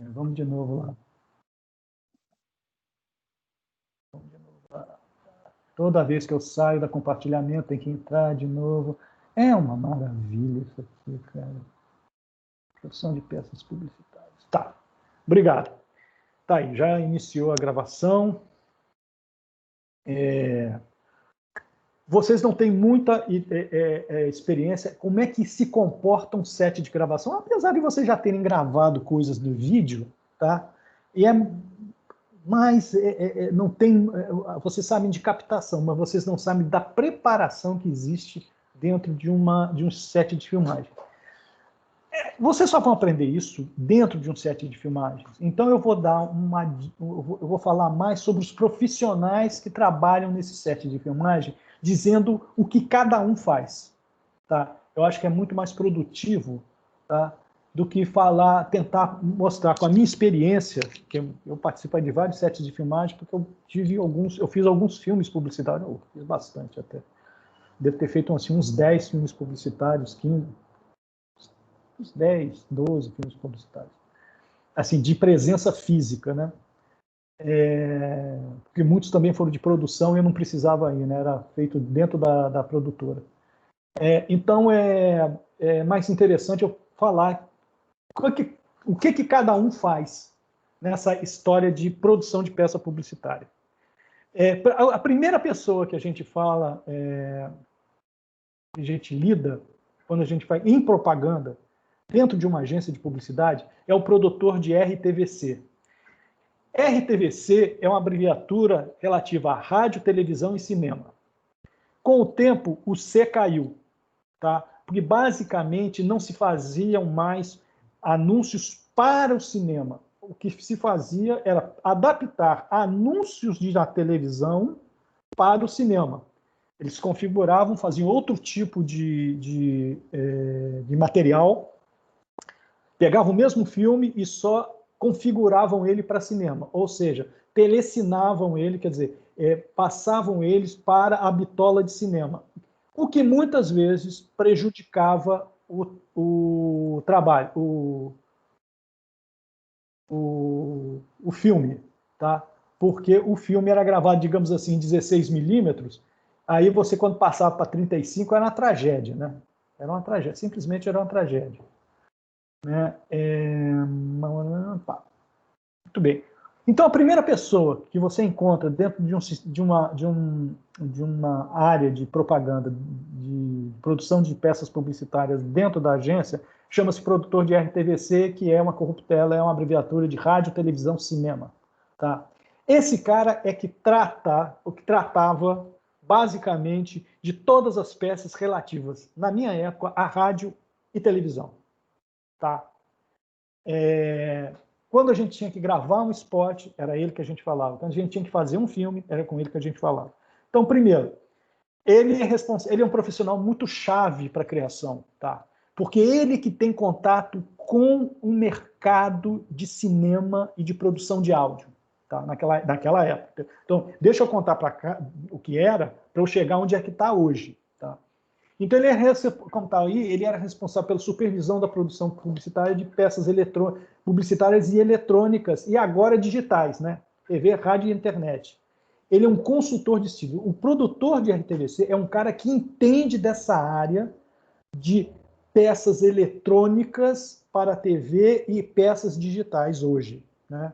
Vamos de novo lá. Vamos de novo lá. Toda vez que eu saio da compartilhamento, tem que entrar de novo. É uma maravilha isso aqui, cara. Produção de peças publicitárias. Tá, obrigado. Tá aí, já iniciou a gravação. Vocês não têm muita experiência. Como é que se comporta um set de gravação? Apesar de vocês já terem gravado coisas do vídeo, tá? E mas não tem. Vocês sabem de captação, mas vocês não sabem da preparação que existe dentro de um set de filmagem. Vocês só vão aprender isso dentro de um set de filmagens. Então eu vou falar mais sobre os profissionais que trabalham nesse set de filmagem, dizendo o que cada um faz, tá? Eu acho que é muito mais produtivo, tá, do que tentar mostrar com a minha experiência, que eu participo de vários sets de filmagem, porque eu fiz alguns filmes publicitários, eu fiz bastante até. Devo ter feito assim, uns 10 filmes publicitários, 15, uns 10, 12 filmes publicitários. Assim, de presença física, né? Porque muitos também foram de produção e eu não precisava ir, né? Era feito dentro da produtora. Então, é mais interessante eu falar o que cada um faz nessa história de produção de peça publicitária. A primeira pessoa que a gente fala, que a gente lida, quando a gente faz em propaganda, dentro de uma agência de publicidade, é o produtor de RTVC. RTVC é uma abreviatura relativa a rádio, televisão e cinema. Com o tempo, o C caiu, tá? Porque basicamente não se faziam mais anúncios para o cinema. O que se fazia era adaptar anúncios na televisão para o cinema. Eles configuravam, faziam outro tipo de material, pegavam o mesmo filme e só configuravam ele para cinema, ou seja, telecinavam ele, quer dizer, passavam eles para a bitola de cinema, o que muitas vezes prejudicava o trabalho, o filme, tá? Porque o filme era gravado, digamos assim, em 16 milímetros, aí você, quando passava para 35, era uma tragédia, né? Era uma tragédia, simplesmente era uma tragédia. Né? Muito bem. Então, a primeira pessoa que você encontra dentro de uma área de propaganda, de produção de peças publicitárias dentro da agência, chama-se produtor de RTVC, que é uma corruptela, é uma abreviatura de rádio, televisão, cinema. Tá? Esse cara é que tratava basicamente de todas as peças relativas, na minha época, a rádio e televisão. Tá? Quando a gente tinha que gravar um spot, era ele que a gente falava. Quando a gente tinha que fazer um filme, era com ele que a gente falava. Então, primeiro, ele é um profissional muito chave para a criação, tá? Porque ele que tem contato com o mercado de cinema e de produção de áudio, tá? Naquela época. Então, deixa eu contar para cá o que era, para eu chegar onde é que está hoje, tá? Então, como tá aí, ele era responsável pela supervisão da produção publicitária de peças publicitárias e eletrônicas, e agora digitais, né? TV, rádio e internet. Ele é um consultor de estilo. O produtor de RTVC é um cara que entende dessa área de peças eletrônicas para TV e peças digitais hoje, né?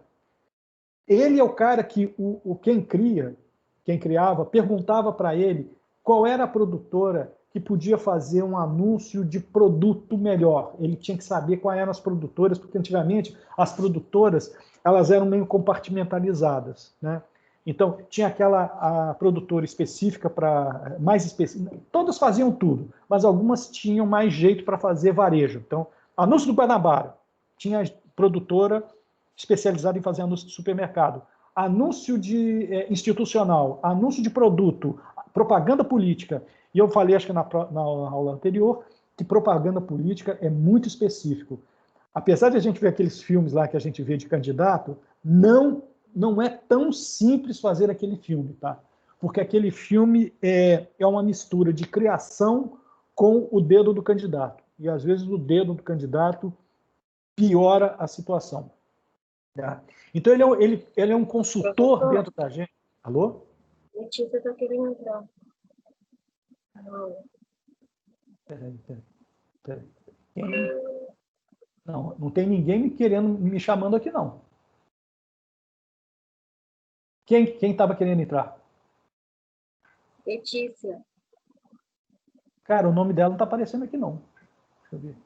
Ele é o cara que quem criava, perguntava para ele qual era a produtora que podia fazer um anúncio de produto melhor. Ele tinha que saber quais eram as produtoras, porque antigamente as produtoras elas eram meio compartimentalizadas, né? Então tinha a produtora específica para mais específica. Todas faziam tudo, mas algumas tinham mais jeito para fazer varejo. Então, anúncio do Guanabara tinha produtora especializada em fazer anúncio de supermercado, anúncio institucional, anúncio de produto, propaganda política. E eu falei, acho que na aula anterior, que propaganda política é muito específico. Apesar de a gente ver aqueles filmes lá que a gente vê de candidato, não é tão simples fazer aquele filme, tá? Porque aquele filme é uma mistura de criação com o dedo do candidato. E às vezes o dedo do candidato piora a situação. Tá? Então, ele é um consultor Professor, dentro da gente. Alô? Letícia está querendo entrar. Peraí. Quem? Não, não tem ninguém me chamando aqui, não. Quem estava querendo entrar? Letícia. Cara, o nome dela não está aparecendo aqui, não. Deixa eu ver.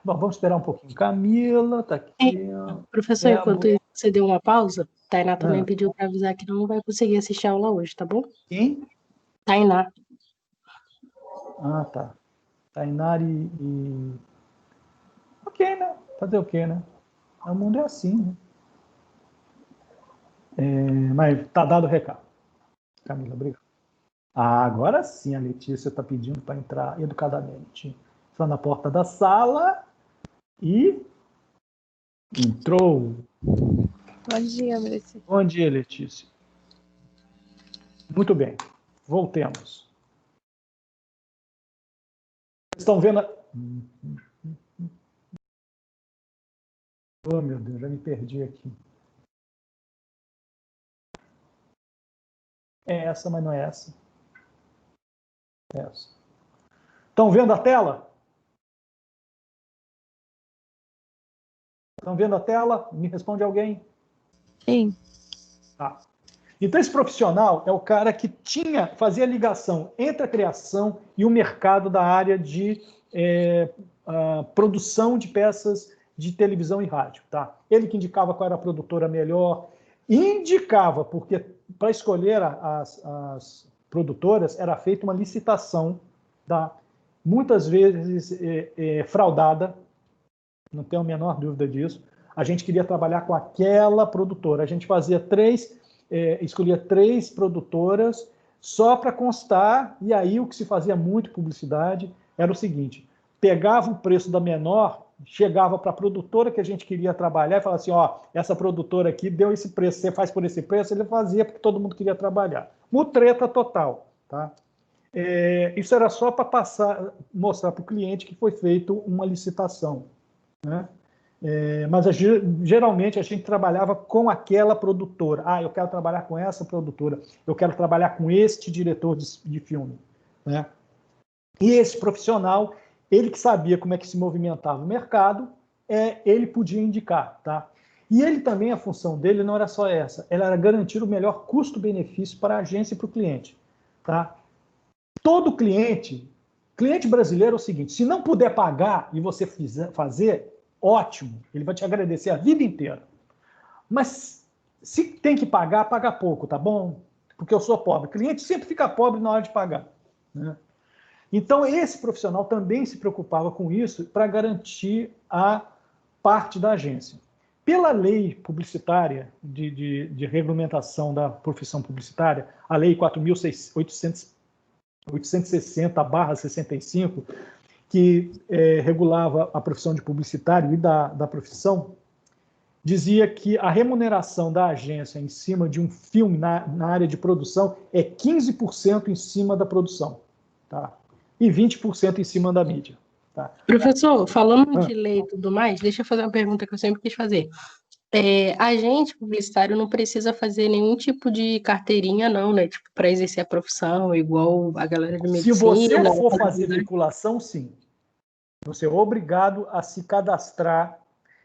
Bom, vamos esperar um pouquinho. Camila, tá aqui. Professor, enquanto Belo. isso, você deu uma pausa, Tainá também Ah, pediu para avisar que não vai conseguir assistir a aula hoje, tá bom? quem? Tainá. Ah, tá. Tainari e... Ok, né? Fazer o quê, né? O mundo é assim, né? Mas tá dado o recado. Camila, obrigado. Ah, agora sim a Letícia está pedindo para entrar educadamente. Está na porta da sala e entrou. Bom dia, Maurício. Bom dia, Letícia. Muito bem, voltemos. Estão vendo? Oh, meu Deus, já me perdi aqui. É essa, mas não é essa. É essa. Estão vendo a tela? Estão vendo a tela? Me responde alguém. Sim. Tá. Então, esse profissional é o cara que fazia ligação entre a criação e o mercado da área de produção de peças de televisão e rádio. Tá? Ele que indicava qual era a produtora melhor, indicava, porque para escolher as produtoras era feita uma licitação, tá? Muitas vezes fraudada, não tenho a menor dúvida disso. A gente queria trabalhar com aquela produtora. A gente fazia escolhia 3 produtoras só para constar, e aí o que se fazia muito publicidade era o seguinte: pegava o preço da menor, chegava para a produtora que a gente queria trabalhar e falava assim, ó, essa produtora aqui deu esse preço, você faz por esse preço? Ele fazia porque todo mundo queria trabalhar. Mutreta total, tá? Isso era só para mostrar para o cliente que foi feita uma licitação, né? Mas geralmente a gente trabalhava com aquela produtora. Ah, eu quero trabalhar com essa produtora, eu quero trabalhar com este diretor de filme, né? E esse profissional, ele que sabia como é que se movimentava o mercado, ele podia indicar, tá? E ele também, a função dele não era só essa, ela era garantir o melhor custo-benefício para a agência e para o cliente, tá? Todo cliente brasileiro é o seguinte: se não puder pagar e você fazer, ótimo, ele vai te agradecer a vida inteira. Mas se tem que pagar, paga pouco, tá bom? Porque eu sou pobre. O cliente sempre fica pobre na hora de pagar, né? Então, esse profissional também se preocupava com isso para garantir a parte da agência. Pela lei publicitária, de regulamentação da profissão publicitária, a lei 4.860/65, que regulava a profissão de publicitário e da profissão, dizia que a remuneração da agência em cima de um filme na área de produção é 15% em cima da produção, tá? E 20% em cima da mídia. Tá? Professor, falando de lei e tudo mais, deixa eu fazer uma pergunta que eu sempre quis fazer. Agente publicitário não precisa fazer nenhum tipo de carteirinha, não, né? Tipo, para exercer a profissão, igual a galera de Se você medicina. for fazer veiculação, sim. Você é obrigado a se cadastrar.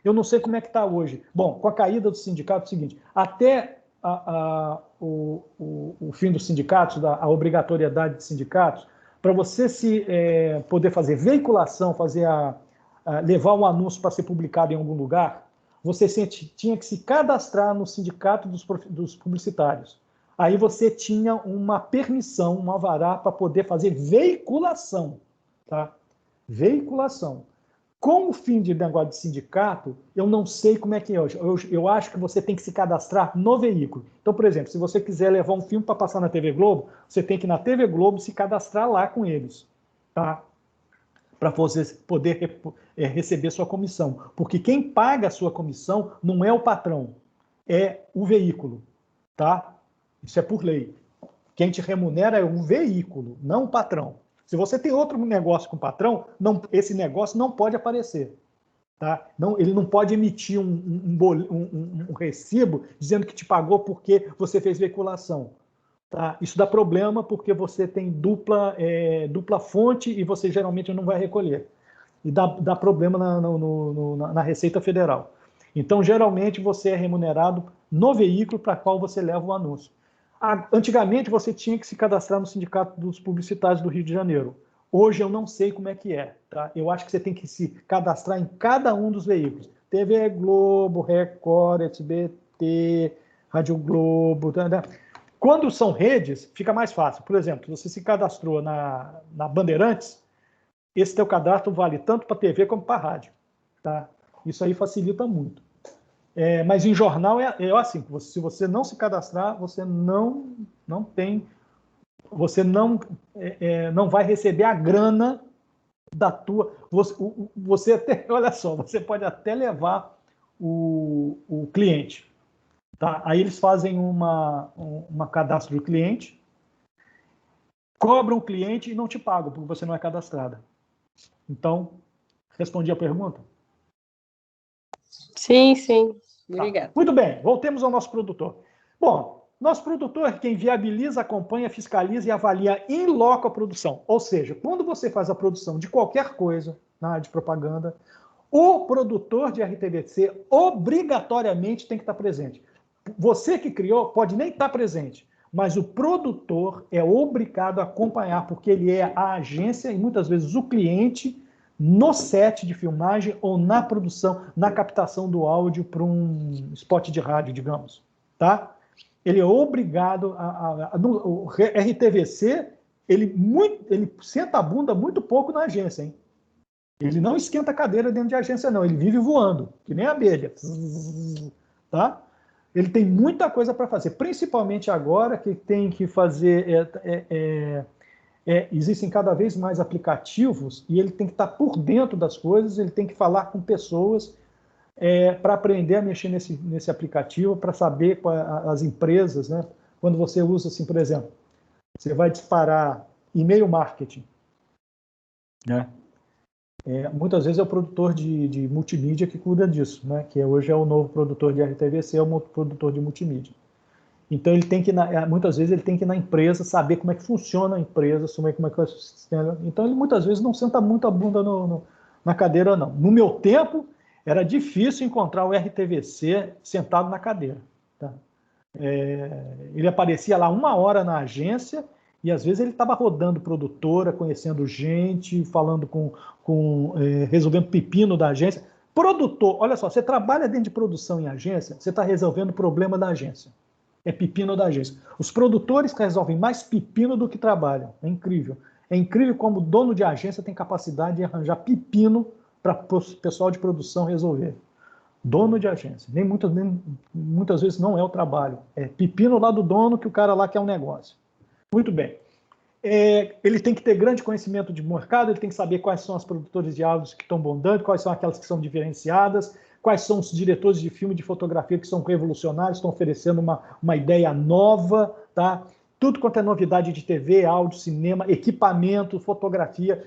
Eu não sei como é que está hoje. Bom, com a caída do sindicato, é o seguinte: até o fim dos sindicatos, a obrigatoriedade de sindicatos, para você poder fazer veiculação, levar um anúncio para ser publicado em algum lugar, você tinha que se cadastrar no sindicato dos publicitários. Aí você tinha uma permissão, um alvará para poder fazer veiculação, tá? Veiculação. Com o fim de negócio de sindicato, eu não sei como é que é hoje. Eu acho que você tem que se cadastrar no veículo. Então, por exemplo, se você quiser levar um filme para passar na TV Globo, você tem que ir na TV Globo se cadastrar lá com eles, tá? Para você poder receber sua comissão. Porque quem paga a sua comissão não é o patrão, é o veículo, tá? Isso é por lei. Quem te remunera é o veículo, não o patrão. Se você tem outro negócio com o patrão, esse negócio não pode aparecer. Tá? Ele não pode emitir um recibo dizendo que te pagou porque você fez veiculação. Tá? Isso dá problema porque você tem dupla fonte e você geralmente não vai recolher. E dá problema na Receita Federal. Então, geralmente, você é remunerado no veículo para qual você leva o anúncio. Antigamente, você tinha que se cadastrar no Sindicato dos Publicitários do Rio de Janeiro. Hoje, eu não sei como é que é. Tá? Eu acho que você tem que se cadastrar em cada um dos veículos. TV Globo, Record, SBT, Rádio Globo. Tá? Quando são redes, fica mais fácil. Por exemplo, você se cadastrou na Bandeirantes, esse teu cadastro vale tanto para TV como para rádio. Tá? Isso aí facilita muito. Mas em jornal é assim, se você não se cadastrar, você não tem, você não vai receber a grana da tua. Você até, olha só, você pode até levar o cliente. Tá? Aí eles fazem uma cadastro do cliente, cobram o cliente e não te pagam, porque você não é cadastrada. Então, respondi a pergunta? Sim. Obrigada. Tá. Muito bem, voltemos ao nosso produtor. Bom, nosso produtor é quem viabiliza, acompanha, fiscaliza e avalia in loco a produção. Ou seja, quando você faz a produção de qualquer coisa na área de propaganda, o produtor de RTVC obrigatoriamente tem que estar presente. Você que criou pode nem estar presente, mas o produtor é obrigado a acompanhar, porque ele é a agência e muitas vezes o cliente no set de filmagem ou na produção, na captação do áudio para um spot de rádio, digamos. Tá? Ele é obrigado o RTVC, ele senta a bunda muito pouco na agência, hein? Ele não esquenta a cadeira dentro de agência, não. Ele vive voando, que nem abelha. Tá? Ele tem muita coisa para fazer, principalmente agora que tem que fazer... existem cada vez mais aplicativos e ele tem que estar por dentro das coisas, ele tem que falar com pessoas para aprender a mexer nesse aplicativo, para saber as empresas, né? Quando você usa, assim, por exemplo, você vai disparar e-mail marketing, né? Muitas vezes é o produtor de multimídia que cuida disso, né? Que hoje é o novo produtor de RTVC, é o produtor de multimídia. Então, ele tem que muitas vezes ele tem que ir na empresa, saber como é que funciona a empresa, saber como é que é o sistema. Então, ele muitas vezes não senta muito a bunda na cadeira, não. No meu tempo, era difícil encontrar o RTVC sentado na cadeira. Tá? Ele aparecia lá 1 hora na agência e, às vezes, ele estava rodando produtora, conhecendo gente, falando resolvendo pepino da agência. Produtor, olha só, você trabalha dentro de produção em agência, você está resolvendo o problema da agência. É pepino da agência. Os produtores resolvem mais pepino do que trabalham. É incrível. É incrível como o dono de agência tem capacidade de arranjar pepino para o pessoal de produção resolver. Dono de agência. Nem muitas vezes não é o trabalho. É pepino lá do dono que o cara lá quer um negócio. Muito bem. Ele tem que ter grande conhecimento de mercado, ele tem que saber quais são as produtoras de áudios que estão bombando, quais são aquelas que são diferenciadas, quais são os diretores de filme e de fotografia que são revolucionários, estão oferecendo uma ideia nova, tá? Tudo quanto é novidade de TV, áudio, cinema, equipamento, fotografia.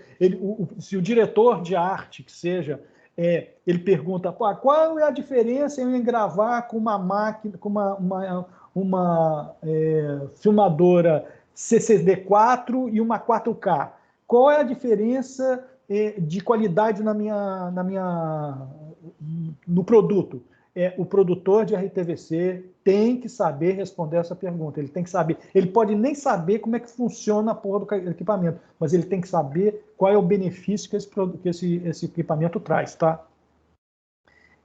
Se o diretor de arte, que seja, ele pergunta qual é a diferença em gravar com uma máquina, com uma filmadora CCD4 e uma 4K. Qual é a diferença de qualidade no produto? O produtor de RTVC tem que saber responder essa pergunta. Ele tem que saber. Ele pode nem saber como é que funciona a porra do equipamento, mas ele tem que saber qual é o benefício que esse equipamento traz, tá?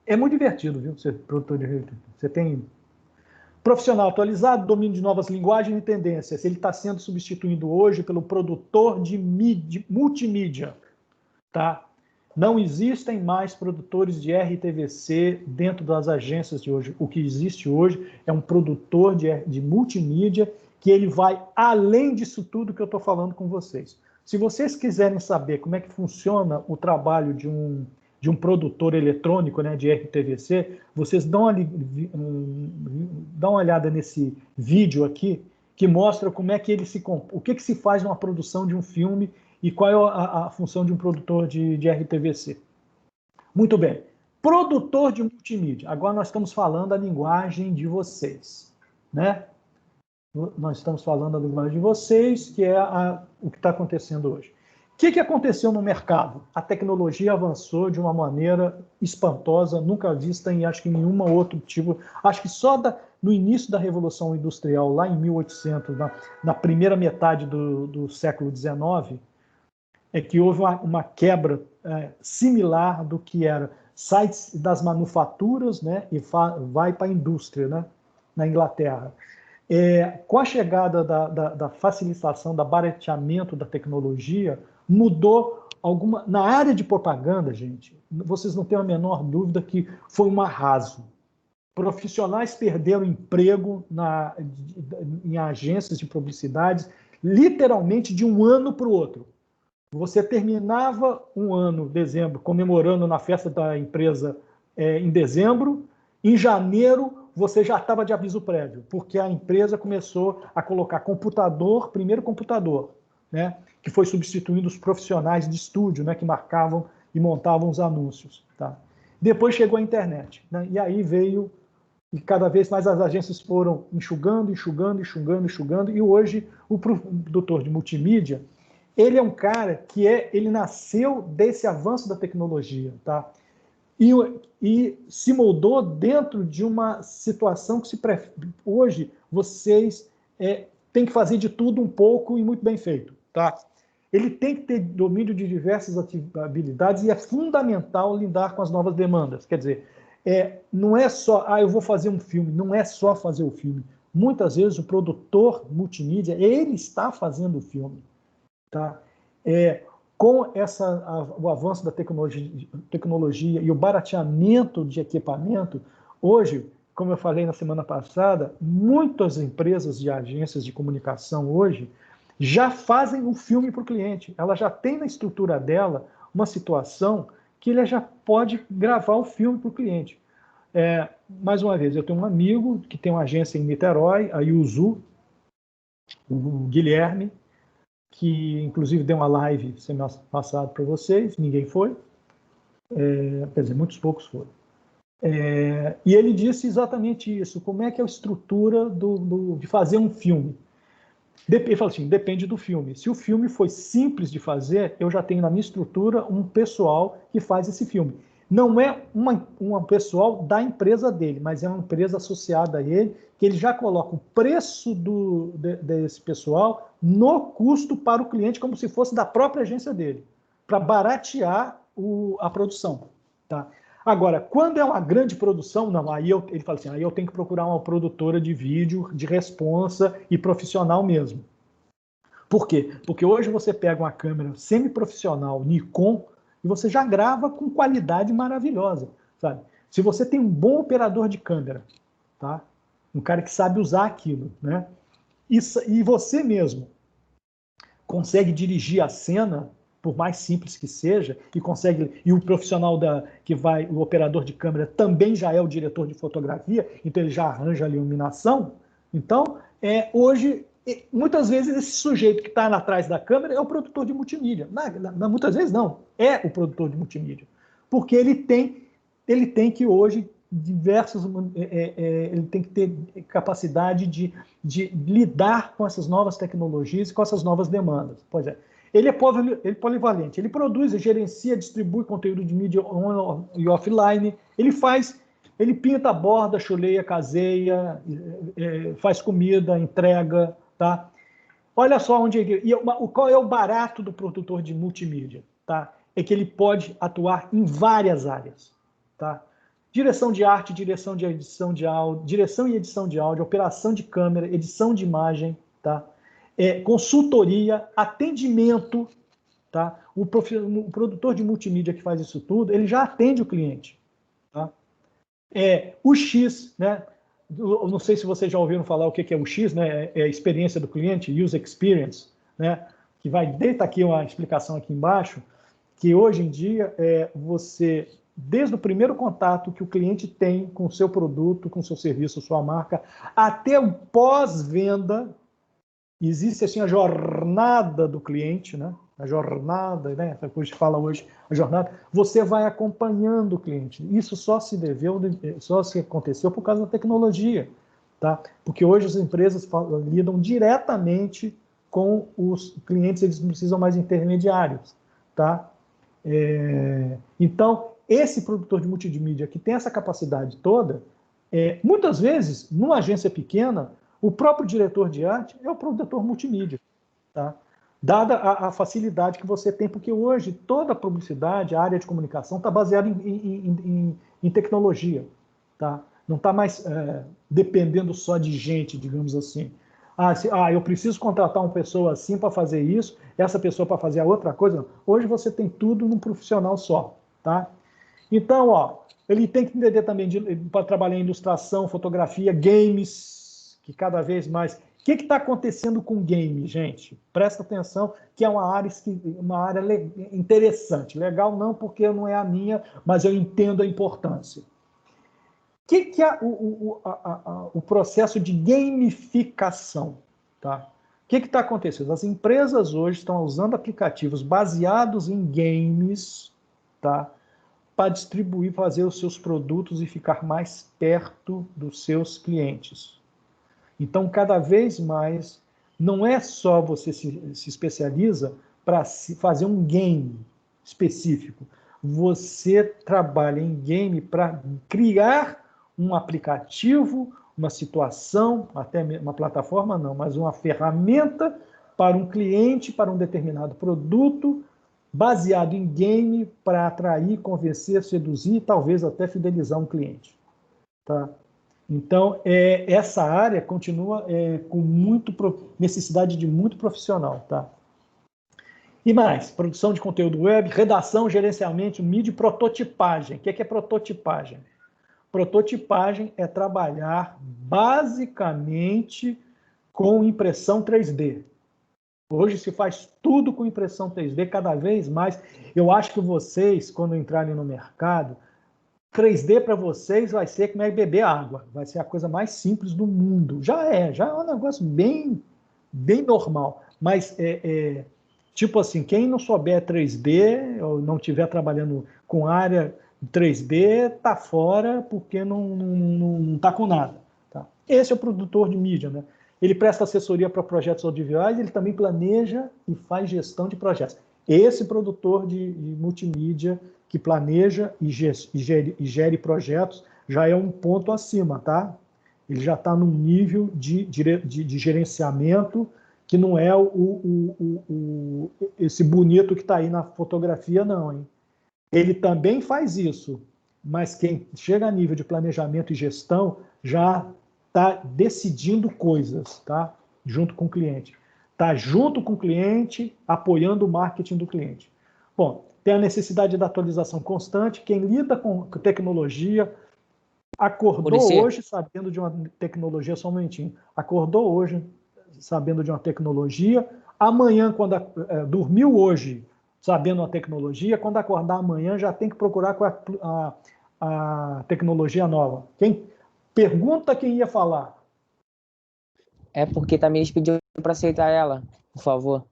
É muito divertido, viu, ser produtor de RTVC. Você tem profissional atualizado, domínio de novas linguagens e tendências. Ele está sendo substituído hoje pelo produtor de multimídia. Tá? Não existem mais produtores de RTVC dentro das agências de hoje. O que existe hoje é um produtor de multimídia que ele vai além disso tudo que eu estou falando com vocês. Se vocês quiserem saber como é que funciona o trabalho de um produtor eletrônico, né, de RTVC, vocês dão uma olhada nesse vídeo aqui, que mostra como é que o que se faz numa produção de um filme E qual é a função de um produtor de RTVC? Muito bem. Produtor de multimídia. Agora nós estamos falando a linguagem de vocês, né? Nós estamos falando a linguagem de vocês, que é o que está acontecendo hoje. O que aconteceu no mercado? A tecnologia avançou de uma maneira espantosa, nunca vista em, acho que, nenhuma outro tipo. Acho que só no início da Revolução Industrial, lá em 1800, na primeira metade do século XIX, é que houve uma quebra similar do que era sites das manufaturas, né, e vai para a indústria, né, na Inglaterra. Com a chegada da facilitação, da barateamento da tecnologia, mudou na área de propaganda, gente, vocês não têm a menor dúvida que foi um arraso. Profissionais perderam emprego em agências de publicidade, literalmente de um ano para o outro. Você terminava um ano, dezembro, comemorando na festa da empresa em dezembro, em janeiro você já estava de aviso prévio, porque a empresa começou a colocar primeiro computador, né, que foi substituindo os profissionais de estúdio, né, que marcavam e montavam os anúncios. Tá? Depois chegou a internet, né, e aí veio, e cada vez mais as agências foram enxugando, e hoje o produtor de multimídia, ele é um cara que ele nasceu desse avanço da tecnologia, tá? E se moldou dentro de uma situação que hoje vocês têm que fazer de tudo um pouco e muito bem feito, tá? Ele tem que ter domínio de diversas habilidades e é fundamental lidar com as novas demandas. Quer dizer, não é só, eu vou fazer um filme, não é só fazer o filme. Muitas vezes o produtor multimídia, ele está fazendo o filme. Tá? Com o avanço da tecnologia e o barateamento de equipamento, hoje, como eu falei na semana passada, muitas empresas de agências de comunicação hoje já fazem um filme para o cliente. Ela já tem na estrutura dela uma situação que ele já pode gravar o filme para o cliente. Mais uma vez, eu tenho um amigo que tem uma agência em Niterói, a Yuzu, o Guilherme, que inclusive deu uma live semana passada para vocês, ninguém foi, quer dizer, muitos poucos foram. E ele disse exatamente isso, como é que é a estrutura de fazer um filme. Ele falou assim, depende do filme. Se o filme foi simples de fazer, eu já tenho na minha estrutura um pessoal que faz esse filme. Não é um pessoal da empresa dele, mas é uma empresa associada a ele, que ele já coloca o preço desse pessoal no custo para o cliente, como se fosse da própria agência dele, para baratear a produção. Tá? Agora, quando é uma grande produção, não, ele fala assim, aí eu tenho que procurar uma produtora de vídeo, de responsa e profissional mesmo. Por quê? Porque hoje você pega uma câmera semi-profissional Nikon e você já grava com qualidade maravilhosa, sabe? Se você tem um bom operador de câmera, tá? Um cara que sabe usar aquilo, né? E você mesmo consegue dirigir a cena, por mais simples que seja, e o profissional o operador de câmera também já é o diretor de fotografia, então ele já arranja a iluminação. Então, hoje, muitas vezes esse sujeito que está atrás da câmera é o produtor de multimídia. Muitas vezes não, é o produtor de multimídia, porque ele tem que hoje ele tem que ter capacidade de lidar com essas novas tecnologias e com essas novas demandas. Pois é. Ele é polivalente, ele produz, gerencia, distribui conteúdo de mídia on e offline, ele pinta, borda, chuleia, caseia, faz comida, entrega, tá? Olha só qual é o barato do produtor de multimídia, tá? É que ele pode atuar em várias áreas, tá? Direção de arte, direção de edição de áudio, direção e edição de áudio, operação de câmera, edição de imagem, tá? Consultoria, atendimento, tá? O produtor de multimídia que faz isso tudo, ele já atende o cliente, tá? O X, né? Eu não sei se vocês já ouviram falar o que é o X, né? É a experiência do cliente, User Experience, né? Que tá aqui uma explicação aqui embaixo, que hoje em dia você, desde o primeiro contato que o cliente tem com o seu produto, com o seu serviço, sua marca, até o pós-venda, existe assim a jornada do cliente, né? a jornada, né? Depois fala hoje a jornada, você vai acompanhando o cliente. Isso só se aconteceu por causa da tecnologia, tá? Porque hoje as empresas lidam diretamente com os clientes, eles não precisam mais de intermediários, tá? Então, esse produtor de multimídia que tem essa capacidade toda, muitas vezes, numa agência pequena, o próprio diretor de arte é o produtor multimídia, tá? Dada a facilidade que você tem, porque hoje toda a publicidade, a área de comunicação está baseada em tecnologia, tá? Não está mais dependendo só de gente, digamos assim. Eu preciso contratar uma pessoa assim para fazer isso, essa pessoa para fazer a outra coisa. Não. Hoje você tem tudo num profissional só, tá? Então, ele tem que entender também para trabalhar em ilustração, fotografia, games, que cada vez mais... O que está acontecendo com game, gente? Presta atenção, que é uma área interessante. Legal não, porque não é a minha, mas eu entendo a importância. O que é o processo de gamificação? Tá? O que está acontecendo? As empresas hoje estão usando aplicativos baseados em games, tá? Para distribuir, fazer os seus produtos e ficar mais perto dos seus clientes. Então, cada vez mais, não é só você se especializa para fazer um game específico. Você trabalha em game para criar um aplicativo, uma situação, até uma plataforma não, mas uma ferramenta para um cliente, para um determinado produto, baseado em game para atrair, convencer, seduzir e talvez até fidelizar um cliente. Tá? Então, essa área continua com necessidade de muito profissional. Tá? E mais, produção de conteúdo web, redação, gerenciamento, mídia e prototipagem. O que é prototipagem? Prototipagem é trabalhar basicamente com impressão 3D. Hoje se faz tudo com impressão 3D, cada vez mais. Eu acho que vocês, quando entrarem no mercado, 3D para vocês vai ser como beber água. Vai ser a coisa mais simples do mundo. Já é um negócio bem normal. Mas, tipo assim, quem não souber 3D ou não estiver trabalhando com área 3D, está fora porque não está com nada. Tá? Esse é o produtor de mídia, né? Ele presta assessoria para projetos audiovisuais, ele também planeja e faz gestão de projetos. Esse produtor de multimídia que planeja e gere projetos já é um ponto acima, tá? Ele já está num nível de gerenciamento que não é esse bonito que está aí na fotografia, não, hein? Ele também faz isso, mas quem chega a nível de planejamento e gestão já está decidindo coisas, tá? Junto com o cliente. Está junto com o cliente, apoiando o marketing do cliente. Bom, tem a necessidade da atualização constante. Quem lida com tecnologia acordou hoje sabendo de uma tecnologia, só um momentinho, acordou hoje sabendo de uma tecnologia, amanhã, quando dormiu hoje sabendo a tecnologia, quando acordar amanhã já tem que procurar com a tecnologia nova. Pergunta quem ia falar. É porque Tamires pediu para aceitar ela, por favor.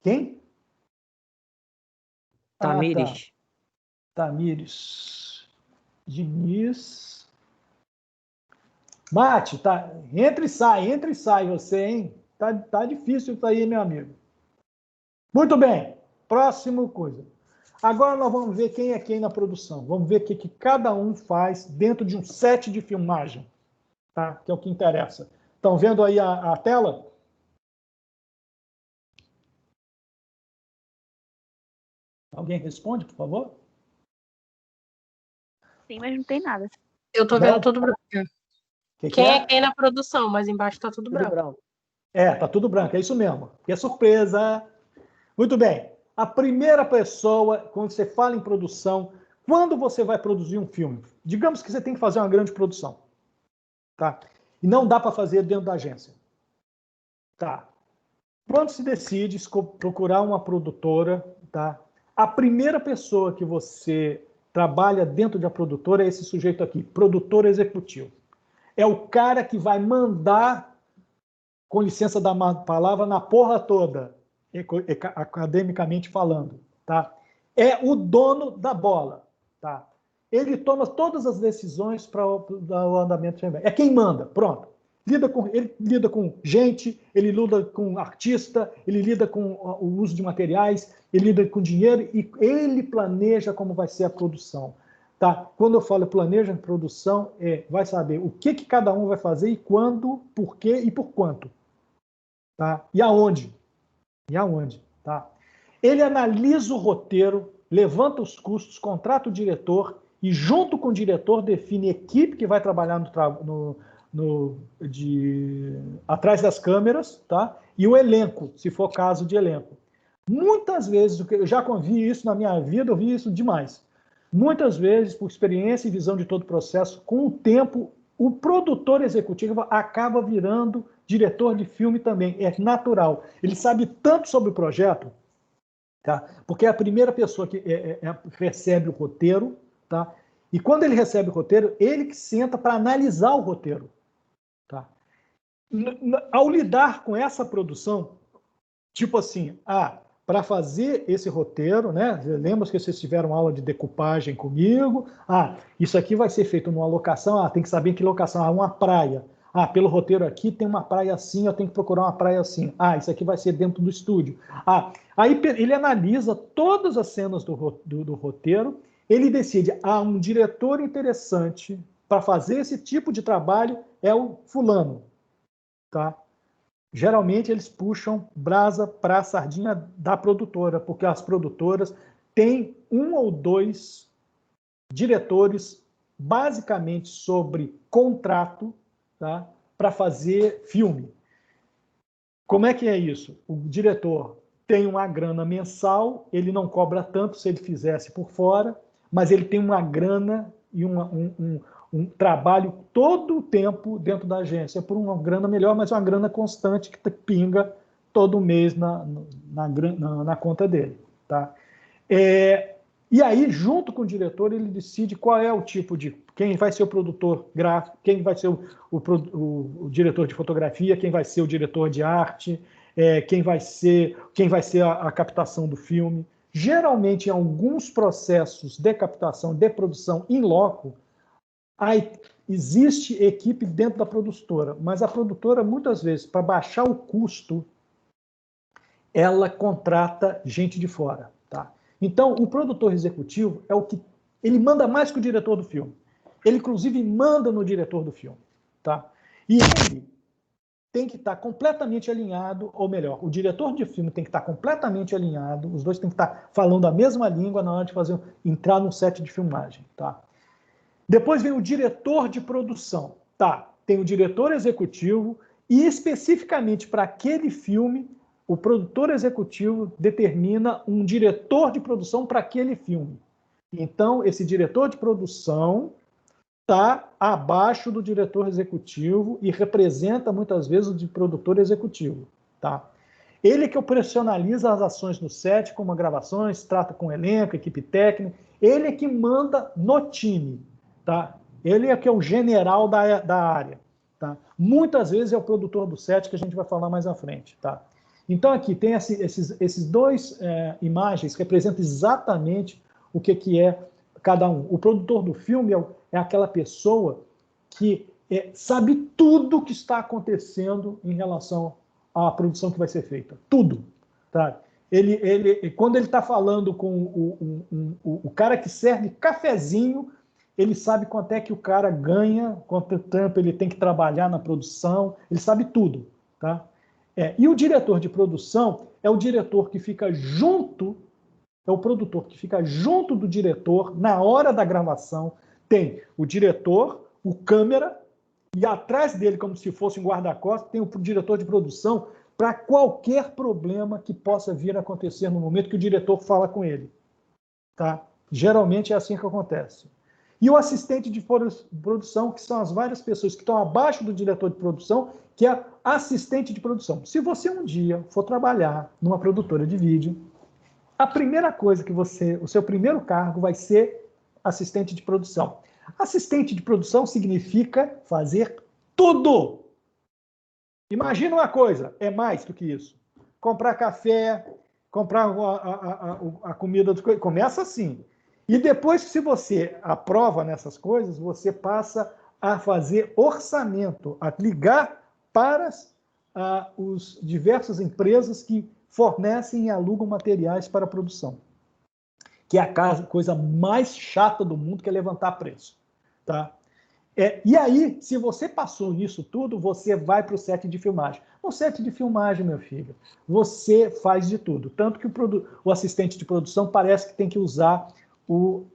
Quem? Tamires. Tamires. Diniz. Mate, tá? Entra e sai você, hein? Tá difícil isso aí, meu amigo. Muito bem. Próxima coisa. Agora nós vamos ver quem é quem na produção. Vamos ver o que cada um faz dentro de um set de filmagem. Tá? Que é o que interessa. Estão vendo aí a tela? Alguém responde, por favor? Sim, mas não tem nada. Eu tô vendo tudo branco. Quem é quem na produção, mas embaixo tá tudo branco. Tá tudo branco, é isso mesmo. Que é surpresa. Muito bem. A primeira pessoa, quando você fala em produção, quando você vai produzir um filme, digamos que você tem que fazer uma grande produção, tá? E não dá para fazer dentro da agência. Tá. Quando se decide procurar uma produtora, tá? A primeira pessoa que você trabalha dentro da produtora é esse sujeito aqui, produtor executivo. É o cara que vai mandar, com licença da palavra, na porra toda. academicamente falando, tá? É o dono da bola, tá? Ele toma todas as decisões para o andamento. É quem manda, pronto. Ele lida com gente, ele lida com artista, ele lida com o uso de materiais, ele lida com dinheiro e ele planeja como vai ser a produção. Tá? Quando eu falo planeja a produção, vai saber o que cada um vai fazer e quando, por quê e por quanto. Tá? E aonde. Tá? Ele analisa o roteiro, levanta os custos, contrata o diretor e, junto com o diretor, define a equipe que vai trabalhar atrás das câmeras, tá? E o elenco, se for caso de elenco. Muitas vezes, eu já vi isso na minha vida, eu vi isso demais. Muitas vezes, por experiência e visão de todo o processo, com o tempo, o produtor executivo acaba virando diretor de filme também. É natural. Ele sabe tanto sobre o projeto, tá? Porque é a primeira pessoa que recebe o roteiro, tá? E quando ele recebe o roteiro, ele que senta para analisar o roteiro. Tá? Ao lidar com essa produção, tipo assim, para fazer esse roteiro, né? Lembra que vocês tiveram aula de decupagem comigo? Isso aqui vai ser feito numa locação, tem que saber que locação, uma praia. Pelo roteiro aqui tem uma praia assim, eu tenho que procurar uma praia assim. Isso aqui vai ser dentro do estúdio. Aí ele analisa todas as cenas do roteiro, ele decide, um diretor interessante para fazer esse tipo de trabalho é o fulano, tá? Geralmente eles puxam brasa para a sardinha da produtora, porque as produtoras têm 1 ou 2 diretores basicamente sobre contrato, tá? Para fazer filme. Como é que é isso? O diretor tem uma grana mensal, ele não cobra tanto se ele fizesse por fora, mas ele tem uma grana e um trabalho todo o tempo dentro da agência por uma grana melhor, mas uma grana constante que pinga todo mês na conta dele. Tá? E aí, junto com o diretor, ele decide qual é o tipo de... Quem vai ser o produtor gráfico, quem vai ser o diretor de fotografia, quem vai ser o diretor de arte, quem vai ser a captação do filme. Geralmente, em alguns processos de captação, de produção in loco, existe equipe dentro da produtora, mas a produtora, muitas vezes, para baixar o custo, ela contrata gente de fora. Tá? Então, o produtor executivo ele manda mais que o diretor do filme. Ele, inclusive, manda no diretor do filme. Tá? E ele tem que estar completamente alinhado, ou melhor, o diretor de filme tem que estar completamente alinhado, os dois têm que estar falando a mesma língua na hora de entrar num set de filmagem. Tá? Depois vem o diretor de produção. Tem o diretor executivo e, especificamente para aquele filme, o produtor executivo determina um diretor de produção para aquele filme. Então, esse diretor de produção está abaixo do diretor executivo e representa, muitas vezes, o de produtor executivo. Tá? Ele que operacionaliza as ações no set, como gravações, trata com elenco, equipe técnica. Ele é que manda no time. Tá? Ele é que é o general da área. Tá? Muitas vezes é o produtor do set, que a gente vai falar mais à frente. Tá? Então, aqui tem esses dois imagens que representam exatamente o que é cada um. O produtor do filme é aquela pessoa que sabe tudo o que está acontecendo em relação à produção que vai ser feita. Tudo. Tá? Quando ele está falando com o cara que serve cafezinho, ele sabe quanto é que o cara ganha, quanto tempo ele tem que trabalhar na produção, ele sabe tudo. Tá? E o diretor de produção é o diretor que fica junto, é o produtor que fica junto do diretor na hora da gravação. Tem o diretor, o câmera, e atrás dele, como se fosse um guarda-costas, tem o diretor de produção para qualquer problema que possa vir a acontecer no momento que o diretor fala com ele. Tá? Geralmente é assim que acontece. E o assistente de produção, que são as várias pessoas que estão abaixo do diretor de produção, que é assistente de produção. Se você um dia for trabalhar numa produtora de vídeo, a primeira coisa o seu primeiro cargo vai ser assistente de produção. Assistente de produção significa fazer tudo. Imagina uma coisa, é mais do que isso. comprar café, comprar a comida das coisas. Começa assim. E depois, se você aprova nessas coisas, você passa a fazer orçamento, a ligar para os diversas empresas que fornecem e alugam materiais para a produção, que é a coisa mais chata do mundo, que é levantar preço. Tá? E aí, se você passou nisso tudo, você vai para o set de filmagem. No set de filmagem, meu filho, você faz de tudo. Tanto que o assistente de produção parece que tem que usar o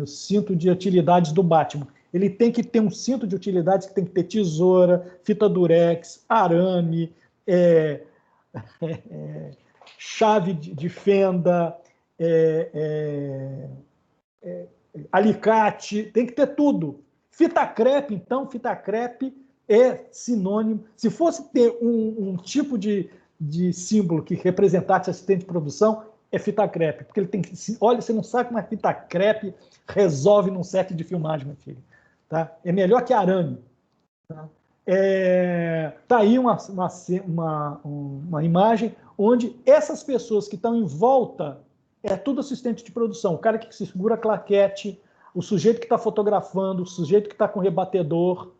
cinto de utilidades do Batman. Ele tem que ter um cinto de utilidades que tem que ter tesoura, fita durex, arame, chave de fenda, alicate, tem que ter tudo. Fita crepe, então, fita crepe é sinônimo. Se fosse ter um tipo de símbolo que representasse assistente de produção, é fita crepe, porque ele tem que... Olha, você não sabe como a fita crepe resolve num set de filmagem, meu filho. Tá? É melhor que arame. Tá? Tá aí uma imagem onde essas pessoas que estão em volta é tudo assistente de produção. O cara que segura a claquete, o sujeito que está fotografando, o sujeito que está com rebatedor,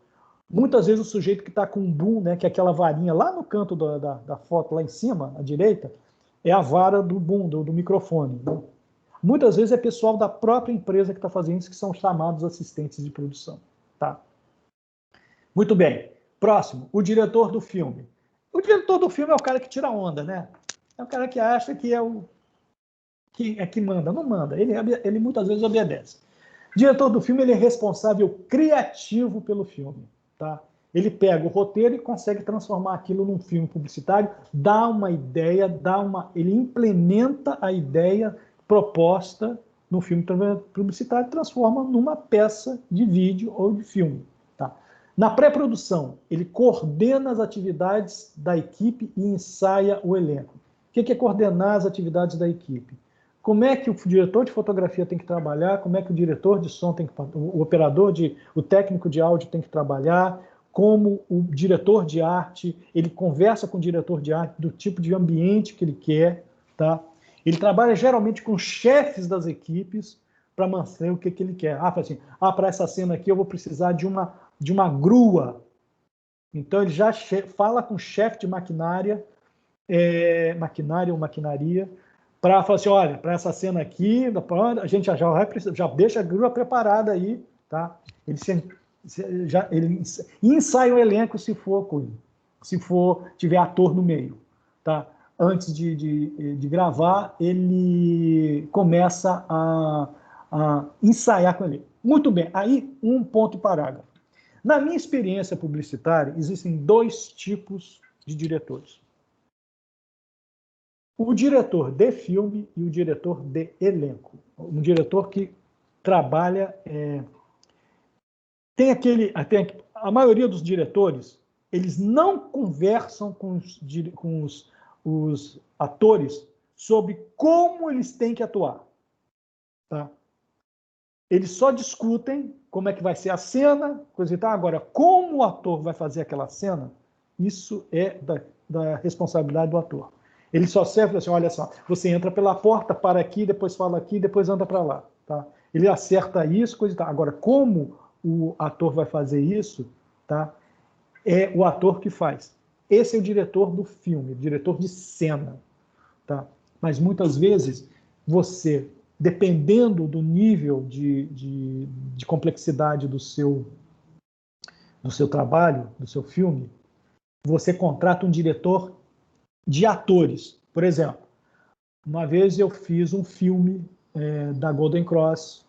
muitas vezes o sujeito que está com um boom, né, que é aquela varinha lá no canto da foto, lá em cima, à direita, é a vara do boom, do microfone. Né? Muitas vezes é pessoal da própria empresa que está fazendo isso, que são chamados assistentes de produção. Tá? Muito bem. Próximo, o diretor do filme. O diretor do filme é o cara que tira onda, né? É o cara que acha que que manda. Não manda, ele muitas vezes obedece. O diretor do filme, ele é responsável criativo pelo filme. Tá? Ele pega o roteiro e consegue transformar aquilo num filme publicitário, dá uma ideia, ele implementa a ideia proposta no filme publicitário e transforma numa peça de vídeo ou de filme. Tá? Na pré-produção, ele coordena as atividades da equipe e ensaia o elenco. O que é coordenar as atividades da equipe? Como é que o diretor de fotografia tem que trabalhar, como é que o diretor de som tem que, o técnico de áudio tem que trabalhar, como o diretor de arte, ele conversa com o diretor de arte do tipo de ambiente que ele quer, tá? Ele trabalha geralmente com chefes das equipes para manter o que ele quer. Assim, para essa cena aqui eu vou precisar de uma grua. Então ele já fala com o chefe de maquinaria ou maquinaria, para falar assim, olha, para essa cena aqui, a gente já deixa a grua preparada aí, tá? Ele ensaia o elenco se tiver ator no meio, tá? Antes de gravar, ele começa a ensaiar com ele. Muito bem, aí um ponto e parágrafo. Na minha experiência publicitária, existem 2 tipos de diretores. O diretor de filme e o diretor de elenco. Um diretor que trabalha... a maioria dos diretores, eles não conversam com os atores sobre como eles têm que atuar. Tá? Eles só discutem como é que vai ser a cena, coisa e tal. Agora, como o ator vai fazer aquela cena, isso é da responsabilidade do ator. Ele só serve assim, olha só, você entra pela porta, para aqui, depois fala aqui, depois anda para lá. Tá? Ele acerta isso, coisa e tal. Agora, como o ator vai fazer isso, tá? É o ator que faz. Esse é o diretor do filme, o diretor de cena. Tá? Mas muitas vezes, você, dependendo do nível de complexidade do seu trabalho, do seu filme, você contrata um diretor de atores. Por exemplo, uma vez eu fiz um filme da Golden Cross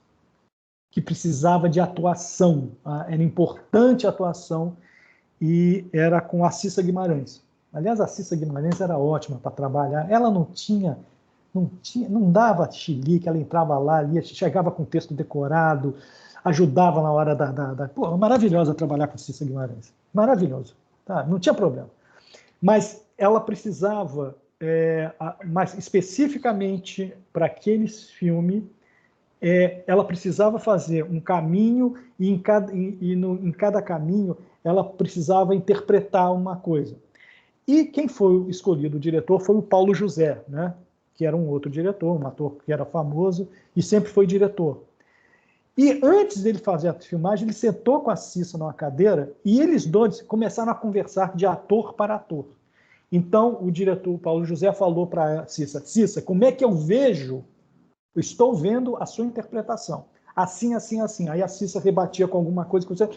que precisava de atuação, era importante a atuação, e era com a Cissa Guimarães. Aliás, a Cissa Guimarães era ótima para trabalhar, ela não dava chilique, ela entrava lá, chegava com o texto decorado, ajudava na hora Pô, maravilhosa trabalhar com a Cissa Guimarães, maravilhoso, tá? Não tinha problema. Mas ela precisava, mais especificamente para aqueles filmes, ela precisava fazer um caminho e em cada caminho ela precisava interpretar uma coisa. E quem foi escolhido o diretor foi o Paulo José, né? Que era um outro diretor, um ator que era famoso e sempre foi diretor. E antes dele fazer a filmagem, ele sentou com a Cissa numa cadeira e eles dois começaram a conversar de ator para ator. Então, o diretor Paulo José falou para a Cissa: Cissa, como é que eu vejo? Eu estou vendo a sua interpretação. Assim, assim, assim. Aí a Cissa rebatia com alguma coisa.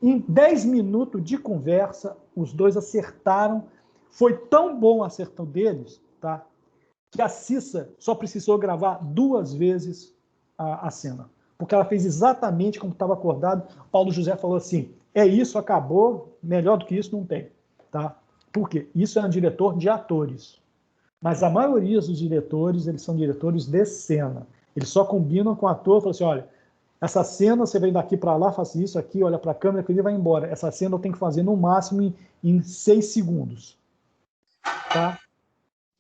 Em 10 minutos de conversa, os dois acertaram. Foi tão bom o acerto deles, tá, que a Cissa só precisou gravar 2 vezes a cena. Porque ela fez exatamente como estava acordado. Paulo José falou assim: é isso, acabou, melhor do que isso não tem. Tá? Por quê? Isso é um diretor de atores. Mas a maioria dos diretores, eles são diretores de cena. Eles só combinam com o ator, falam assim: olha, essa cena você vem daqui para lá, faz isso aqui, olha para a câmera, que ele vai embora. Essa cena eu tenho que fazer no máximo em 6 segundos. Tá?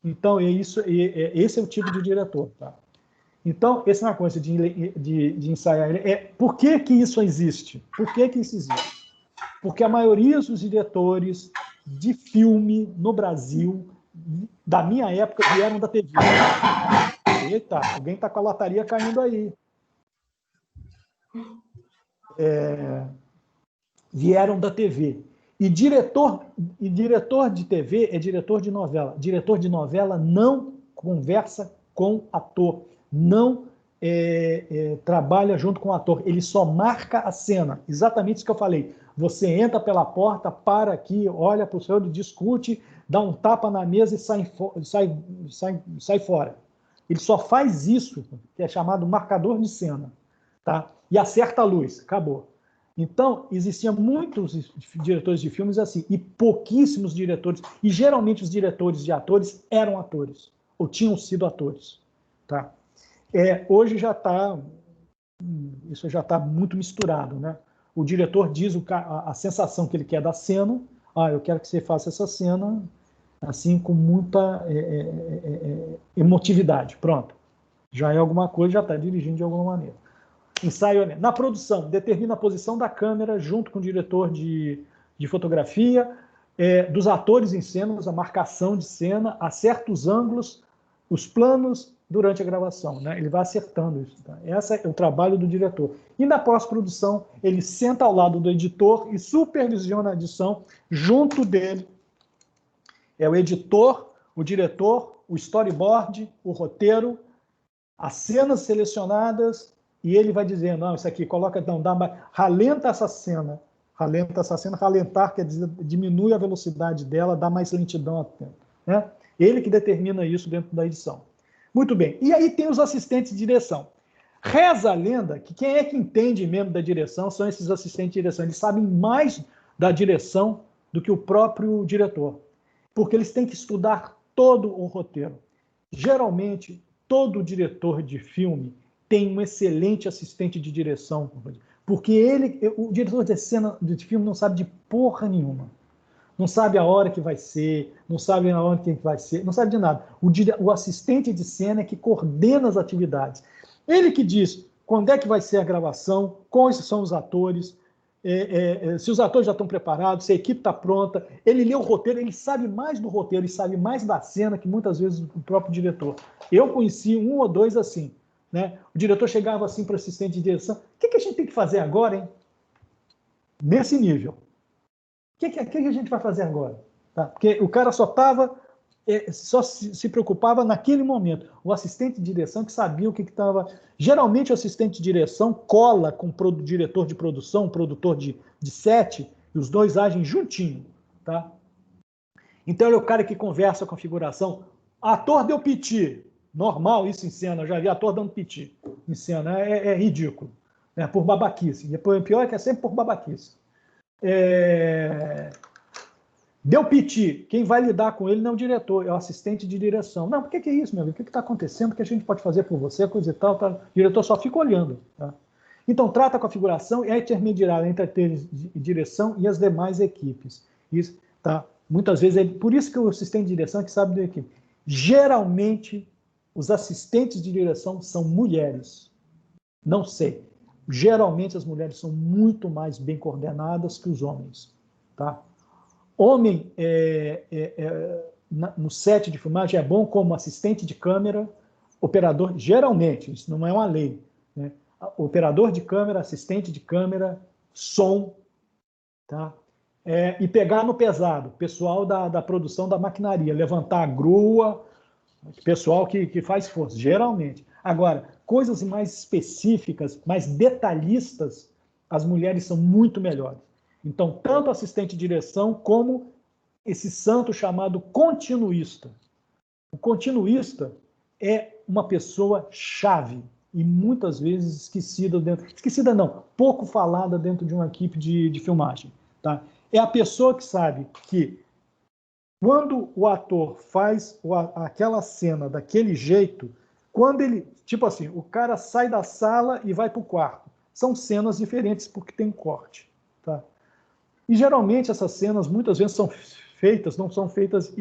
Então, esse é o tipo de diretor. Tá? Então, essa é uma coisa de ensaiar. Por que isso existe? Por que isso existe? Porque a maioria dos diretores de filme no Brasil, da minha época, vieram da TV. Eita, alguém está com a lataria caindo aí. Vieram da TV. E diretor de TV é diretor de novela. Diretor de novela não conversa com ator, não trabalha junto com o ator, ele só marca a cena. Exatamente isso que eu falei. Você entra pela porta, para aqui, olha para o senhor, discute, dá um tapa na mesa e sai fora. Ele só faz isso, que é chamado marcador de cena. Tá? E acerta a luz, acabou. Então, existiam muitos diretores de filmes assim, e pouquíssimos diretores, e geralmente os diretores de atores eram atores, ou tinham sido atores. Tá? Hoje isso já está muito misturado, né? O diretor diz a sensação que ele quer da cena: eu quero que você faça essa cena assim com muita emotividade. Pronto. Já é alguma coisa, já está dirigindo de alguma maneira. Ensaio na produção, determina a posição da câmera junto com o diretor de fotografia, dos atores em cena, a marcação de cena, acerta os ângulos, os planos durante a gravação, né? Ele vai acertando isso. Tá? Esse é o trabalho do diretor. E na pós-produção, ele senta ao lado do editor e supervisiona a edição junto dele. É o editor, o diretor, o storyboard, o roteiro, as cenas selecionadas, e ele vai dizendo: não, isso aqui, coloca, não, dá mais, ralenta essa cena, ralentar quer dizer, diminui a velocidade dela, dá mais lentidão ao tempo. Né? Ele que determina isso dentro da edição. Muito bem, e aí tem os assistentes de direção. Reza a lenda que quem é que entende mesmo da direção são esses assistentes de direção, eles sabem mais da direção do que o próprio diretor, porque eles têm que estudar todo o roteiro. Geralmente, todo diretor de filme tem um excelente assistente de direção, porque o diretor de cena de filme não sabe de porra nenhuma. Não sabe a hora que vai ser, não sabe a hora que vai ser, não sabe de nada. O assistente de cena é que coordena as atividades. Ele que diz quando é que vai ser a gravação, quais são os atores, se os atores já estão preparados, se a equipe está pronta. Ele lê o roteiro, ele sabe mais do roteiro, ele sabe mais da cena que muitas vezes o próprio diretor. Eu conheci 1 ou 2 assim. Né? O diretor chegava assim para o assistente de direção: o que a gente tem que fazer agora, hein? Nesse nível. O que a gente vai fazer agora? Tá? Porque o cara só se preocupava naquele momento. O assistente de direção que sabia o que estava... Geralmente o assistente de direção cola com o diretor de produção, o produtor de set, e os dois agem juntinho. Tá? Então ele é o cara que conversa com a figuração. Ator deu piti. Normal isso em cena, eu já vi ator dando piti em cena. É ridículo. Né? Por babaquice. E o pior é que é sempre por babaquice. Deu piti, quem vai lidar com ele não é o diretor, é o assistente de direção. Não, por que é isso, meu amigo? O que está acontecendo? O que a gente pode fazer por você? Coisa e tal, tal. O diretor só fica olhando. Tá? Então, trata com a figuração e é intermediário entre a direção e as demais equipes. Isso, tá? Muitas vezes, por isso que o assistente de direção é que sabe da equipe. Geralmente, os assistentes de direção são mulheres. Não sei. Geralmente, as mulheres são muito mais bem coordenadas que os homens. Tá? Homem no set de filmagem é bom como assistente de câmera, operador, geralmente, isso não é uma lei, né? Operador de câmera, assistente de câmera, som, tá? E pegar no pesado, pessoal da produção da maquinaria, levantar a grua, pessoal que faz força, geralmente. Agora, coisas mais específicas, mais detalhistas, as mulheres são muito melhores. Então, tanto assistente de direção como esse santo chamado continuista. O continuista é uma pessoa chave e muitas vezes esquecida não, pouco falada dentro de uma equipe de filmagem, tá? É a pessoa que sabe que quando o ator faz aquela cena daquele jeito, quando ele, tipo assim, o cara sai da sala e vai para o quarto, são cenas diferentes porque tem corte, tá? E geralmente essas cenas muitas vezes não são feitas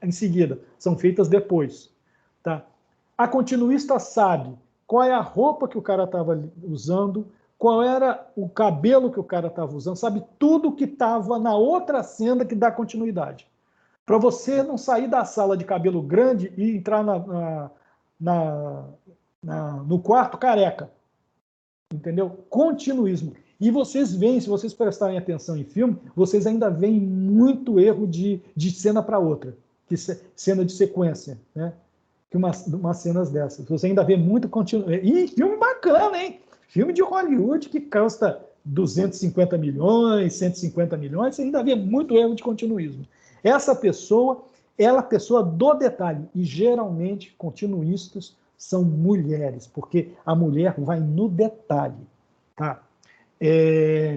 em seguida, são feitas depois, tá? A continuista sabe qual é a roupa que o cara estava usando, qual era o cabelo que o cara estava usando, sabe tudo que estava na outra cena que dá continuidade. Para você não sair da sala de cabelo grande e entrar no quarto careca. Entendeu? Continuismo. E vocês veem, se vocês prestarem atenção em filme, vocês ainda veem muito erro de cena para outra, cena de sequência, né? Que umas cenas dessas. Você ainda vê muito continuismo. E filme bacana, hein? Filme de Hollywood que custa 250 milhões, 150 milhões, você ainda vê muito erro de continuismo. Essa pessoa é a pessoa do detalhe. E geralmente, continuistas são mulheres, porque a mulher vai no detalhe. Tá?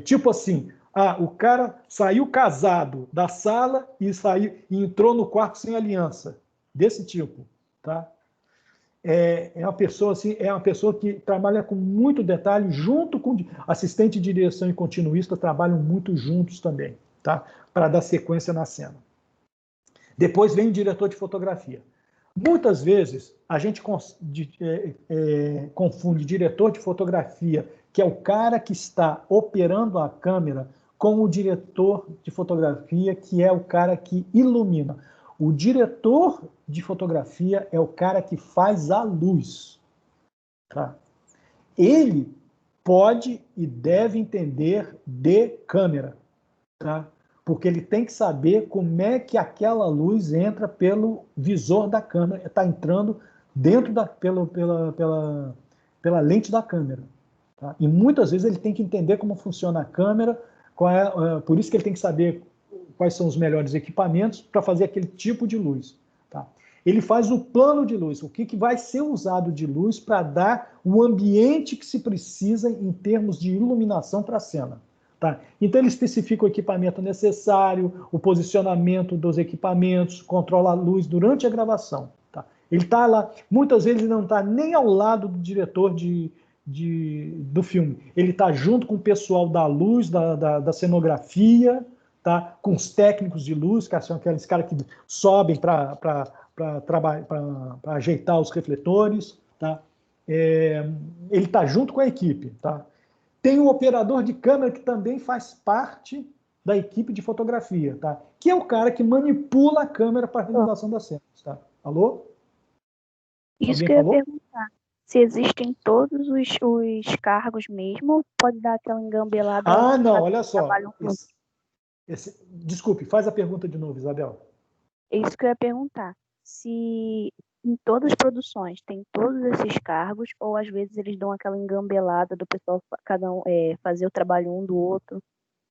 Tipo assim, o cara saiu casado da sala e entrou no quarto sem aliança. Desse tipo. Tá? Uma pessoa assim, é uma pessoa que trabalha com muito detalhe, junto com assistente de direção e continuista, trabalham muito juntos também, tá? Para dar sequência na cena. Depois vem o diretor de fotografia. Muitas vezes a gente confunde diretor de fotografia, que é o cara que está operando a câmera, com o diretor de fotografia, que é o cara que ilumina. O diretor de fotografia é o cara que faz a luz. Tá? Ele pode e deve entender de câmera, tá? Porque ele tem que saber como é que aquela luz entra pelo visor da câmera, está entrando dentro pela lente da câmera. Tá? E muitas vezes ele tem que entender como funciona a câmera, por isso que ele tem que saber quais são os melhores equipamentos para fazer aquele tipo de luz. Tá? Ele faz o plano de luz, o que vai ser usado de luz para dar o ambiente que se precisa em termos de iluminação para a cena. Tá? Então ele especifica o equipamento necessário, o posicionamento dos equipamentos, controla a luz durante a gravação. Tá? Ele está lá, muitas vezes ele não está nem ao lado do diretor do filme, ele está junto com o pessoal da luz, da cenografia, tá? Com os técnicos de luz, que são aqueles caras que sobem para ajeitar os refletores. Tá? Ele está junto com a equipe. Tá? Tem o operador de câmera, que também faz parte da equipe de fotografia, tá? Que é o cara que manipula a câmera para a realização das cenas. Tá? Alô? Isso que eu ia perguntar. Se existem todos os cargos mesmo, ou pode dar aquela engambelada? Não, olha só. Desculpe, faz a pergunta de novo, Isabel. É isso que eu ia perguntar. Se em todas as produções tem todos esses cargos, ou às vezes eles dão aquela engambelada do pessoal, cada um fazer o trabalho um do outro.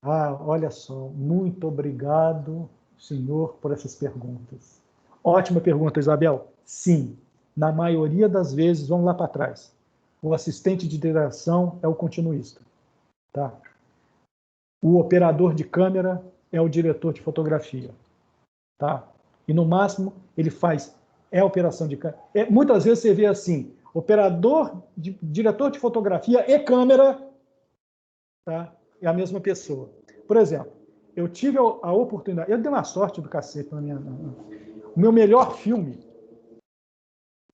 Olha só, muito obrigado, senhor, por essas perguntas. Ótima pergunta, Isabel. Sim, na maioria das vezes, vamos lá para trás. O assistente de direção é o continuista. Tá? O operador de câmera é o diretor de fotografia. Tá? E no máximo, ele faz a operação de câmera. Muitas vezes você vê assim, diretor de fotografia e câmera, tá? É a mesma pessoa. Por exemplo, eu tive a oportunidade, eu dei uma sorte do cacete na minha. O meu melhor filme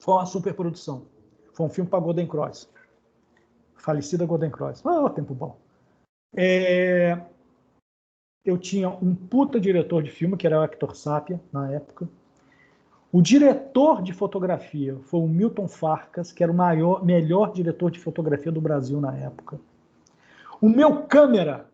foi uma superprodução. Foi um filme para Golden Cross. Falecida Golden Cross. Tempo bom. eu tinha um puta diretor de filme, que era o Hector Sapia, na época. O diretor de fotografia foi o Milton Farcas, que era o melhor diretor de fotografia do Brasil na época. O meu câmera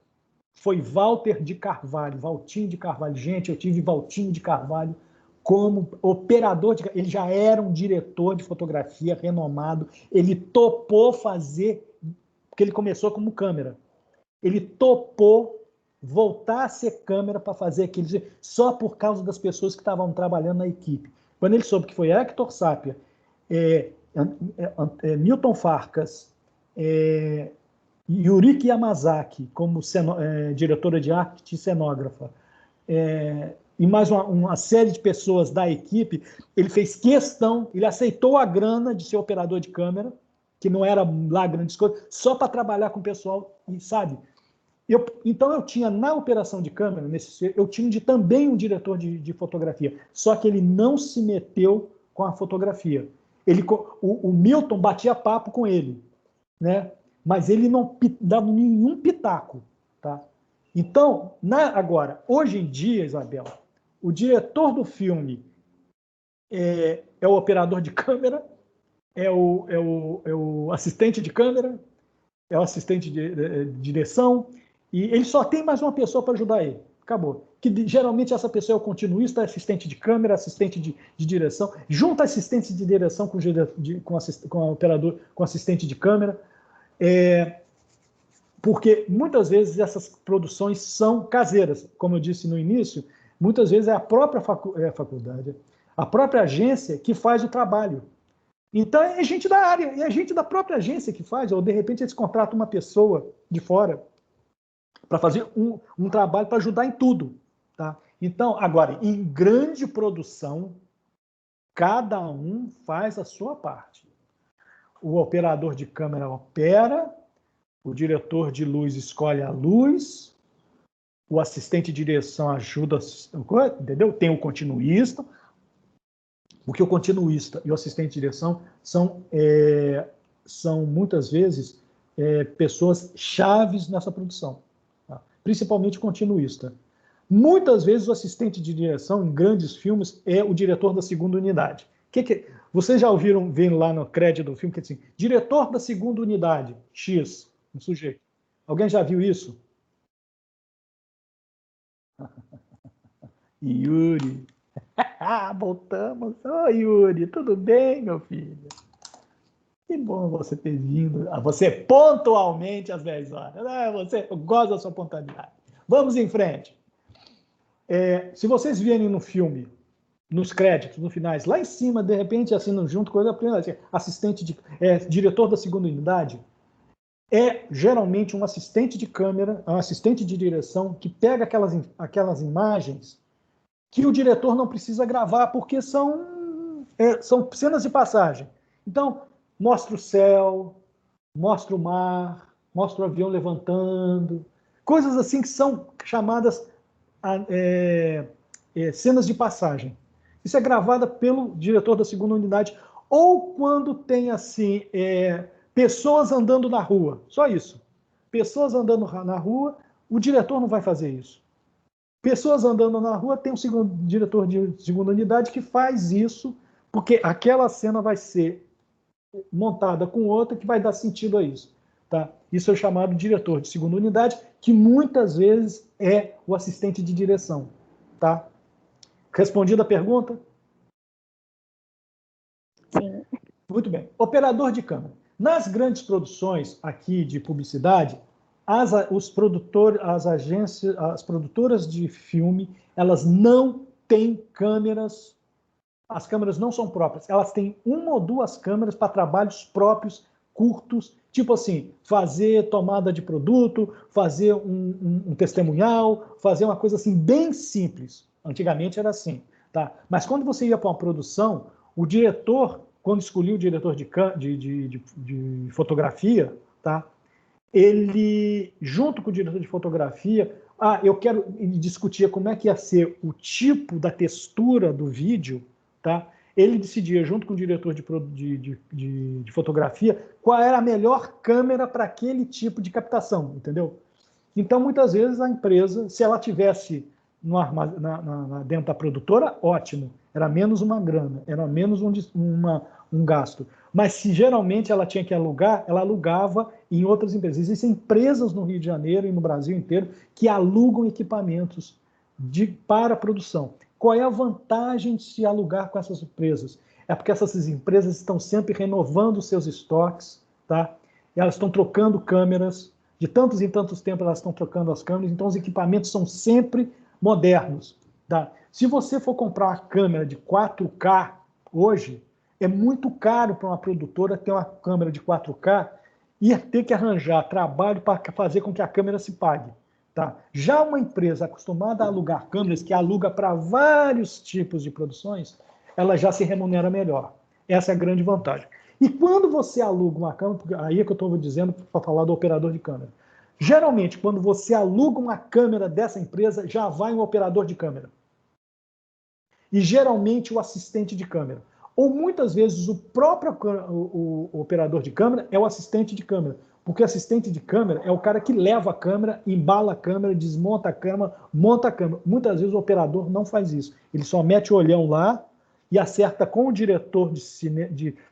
foi Walter de Carvalho, Valtinho de Carvalho. Gente, eu tive Valtinho de Carvalho como operador de... Ele já era um diretor de fotografia renomado. Ele topou fazer... Porque ele começou como câmera. Ele topou voltar a ser câmera para fazer aquilo só por causa das pessoas que estavam trabalhando na equipe. Quando ele soube que foi Hector Sapia, Milton Farcas, Yuriki Yamazaki, como diretora de arte e cenógrafa, e mais uma série de pessoas da equipe, ele fez questão, ele aceitou a grana de ser operador de câmera, que não era lá grandes coisas, só para trabalhar com o pessoal, e sabe? Então eu tinha na operação de câmera, eu tinha também um diretor de fotografia, só que ele não se meteu com a fotografia. O Milton batia papo com ele, né? Mas ele não dava nenhum pitaco. Tá? Então, agora, hoje em dia, Isabela, o diretor do filme é o operador de câmera, é o assistente de câmera, é o assistente de direção, e ele só tem mais uma pessoa para ajudar ele. Acabou. Que geralmente essa pessoa é o continuista, assistente de câmera, assistente de direção, junta assistente de direção com operador, com assistente de câmera, porque muitas vezes essas produções são caseiras, como eu disse no início, muitas vezes é a própria faculdade, a própria agência que faz o trabalho. Então é gente da área, é gente da própria agência que faz, ou de repente eles contratam uma pessoa de fora para fazer um trabalho para ajudar em tudo. Tá? Então, agora, em grande produção, cada um faz a sua parte. O operador de câmera opera, o diretor de luz escolhe a luz, o assistente de direção ajuda, entendeu? Tem o continuista, porque o continuista e o assistente de direção são muitas vezes pessoas chaves nessa produção. Principalmente continuista. Muitas vezes o assistente de direção em grandes filmes é o diretor da segunda unidade. Vocês já ouviram, vem lá no crédito do filme, que é assim, diretor da segunda unidade, X, um sujeito. Alguém já viu isso? Yuri. Voltamos. Oi, Yuri, tudo bem, meu filho? Que bom você ter vindo. Você pontualmente às 10 horas. Eu gosto da sua pontualidade. Vamos em frente. Se vocês virem no filme, nos créditos, no finais, lá em cima, de repente, assinam junto com ele, assistente diretor da segunda unidade, geralmente um assistente de câmera, um assistente de direção, que pega aquelas imagens que o diretor não precisa gravar, porque são cenas de passagem. Então, mostra o céu, mostra o mar, mostra o avião levantando, coisas assim que são chamadas cenas de passagem. Isso é gravada pelo diretor da segunda unidade, ou quando tem assim pessoas andando na rua, só isso. Pessoas andando na rua, o diretor não vai fazer isso. Pessoas andando na rua, tem um diretor de segunda unidade que faz isso, porque aquela cena vai ser montada com outra que vai dar sentido a isso. Tá? Isso é chamado diretor de segunda unidade, que muitas vezes é o assistente de direção. Tá? Respondida a pergunta? Sim. Muito bem. Operador de câmera. Nas grandes produções aqui de publicidade, as produtoras de filme, elas não têm câmeras. As câmeras não são próprias, elas têm uma ou duas câmeras para trabalhos próprios, curtos, tipo assim, fazer tomada de produto, fazer um testemunhal, fazer uma coisa assim bem simples. Antigamente era assim, tá? Mas quando você ia para uma produção, o diretor, quando escolhia o diretor de fotografia, tá? Ele, junto com o diretor de fotografia, ele discutia como é que ia ser o tipo da textura do vídeo, tá? Ele decidia, junto com o diretor de fotografia, qual era a melhor câmera para aquele tipo de captação, entendeu? Então, muitas vezes, a empresa, se ela tivesse dentro da produtora, ótimo, era menos uma grana, era menos um gasto. Mas se geralmente ela tinha que alugar, ela alugava em outras empresas. Existem empresas no Rio de Janeiro e no Brasil inteiro que alugam equipamentos para a produção. Qual é a vantagem de se alugar com essas empresas? É porque essas empresas estão sempre renovando seus estoques, tá? Elas estão trocando câmeras, de tantos em tantos tempos elas estão trocando as câmeras, então os equipamentos são sempre modernos, tá? Se você for comprar uma câmera de 4K hoje, é muito caro para uma produtora ter uma câmera de 4K e ter que arranjar trabalho para fazer com que a câmera se pague. Tá? Já uma empresa acostumada a alugar câmeras, que aluga para vários tipos de produções, ela já se remunera melhor. Essa é a grande vantagem. E quando você aluga uma câmera, aí é que eu estou dizendo para falar do operador de câmera. Geralmente, quando você aluga uma câmera dessa empresa, já vai um operador de câmera. E geralmente o assistente de câmera. Ou muitas vezes o próprio o operador de câmera é o assistente de câmera, porque o assistente de câmera é o cara que leva a câmera, embala a câmera, desmonta a câmera, monta a câmera. Muitas vezes o operador não faz isso. Ele só mete o olhão lá e acerta com o diretor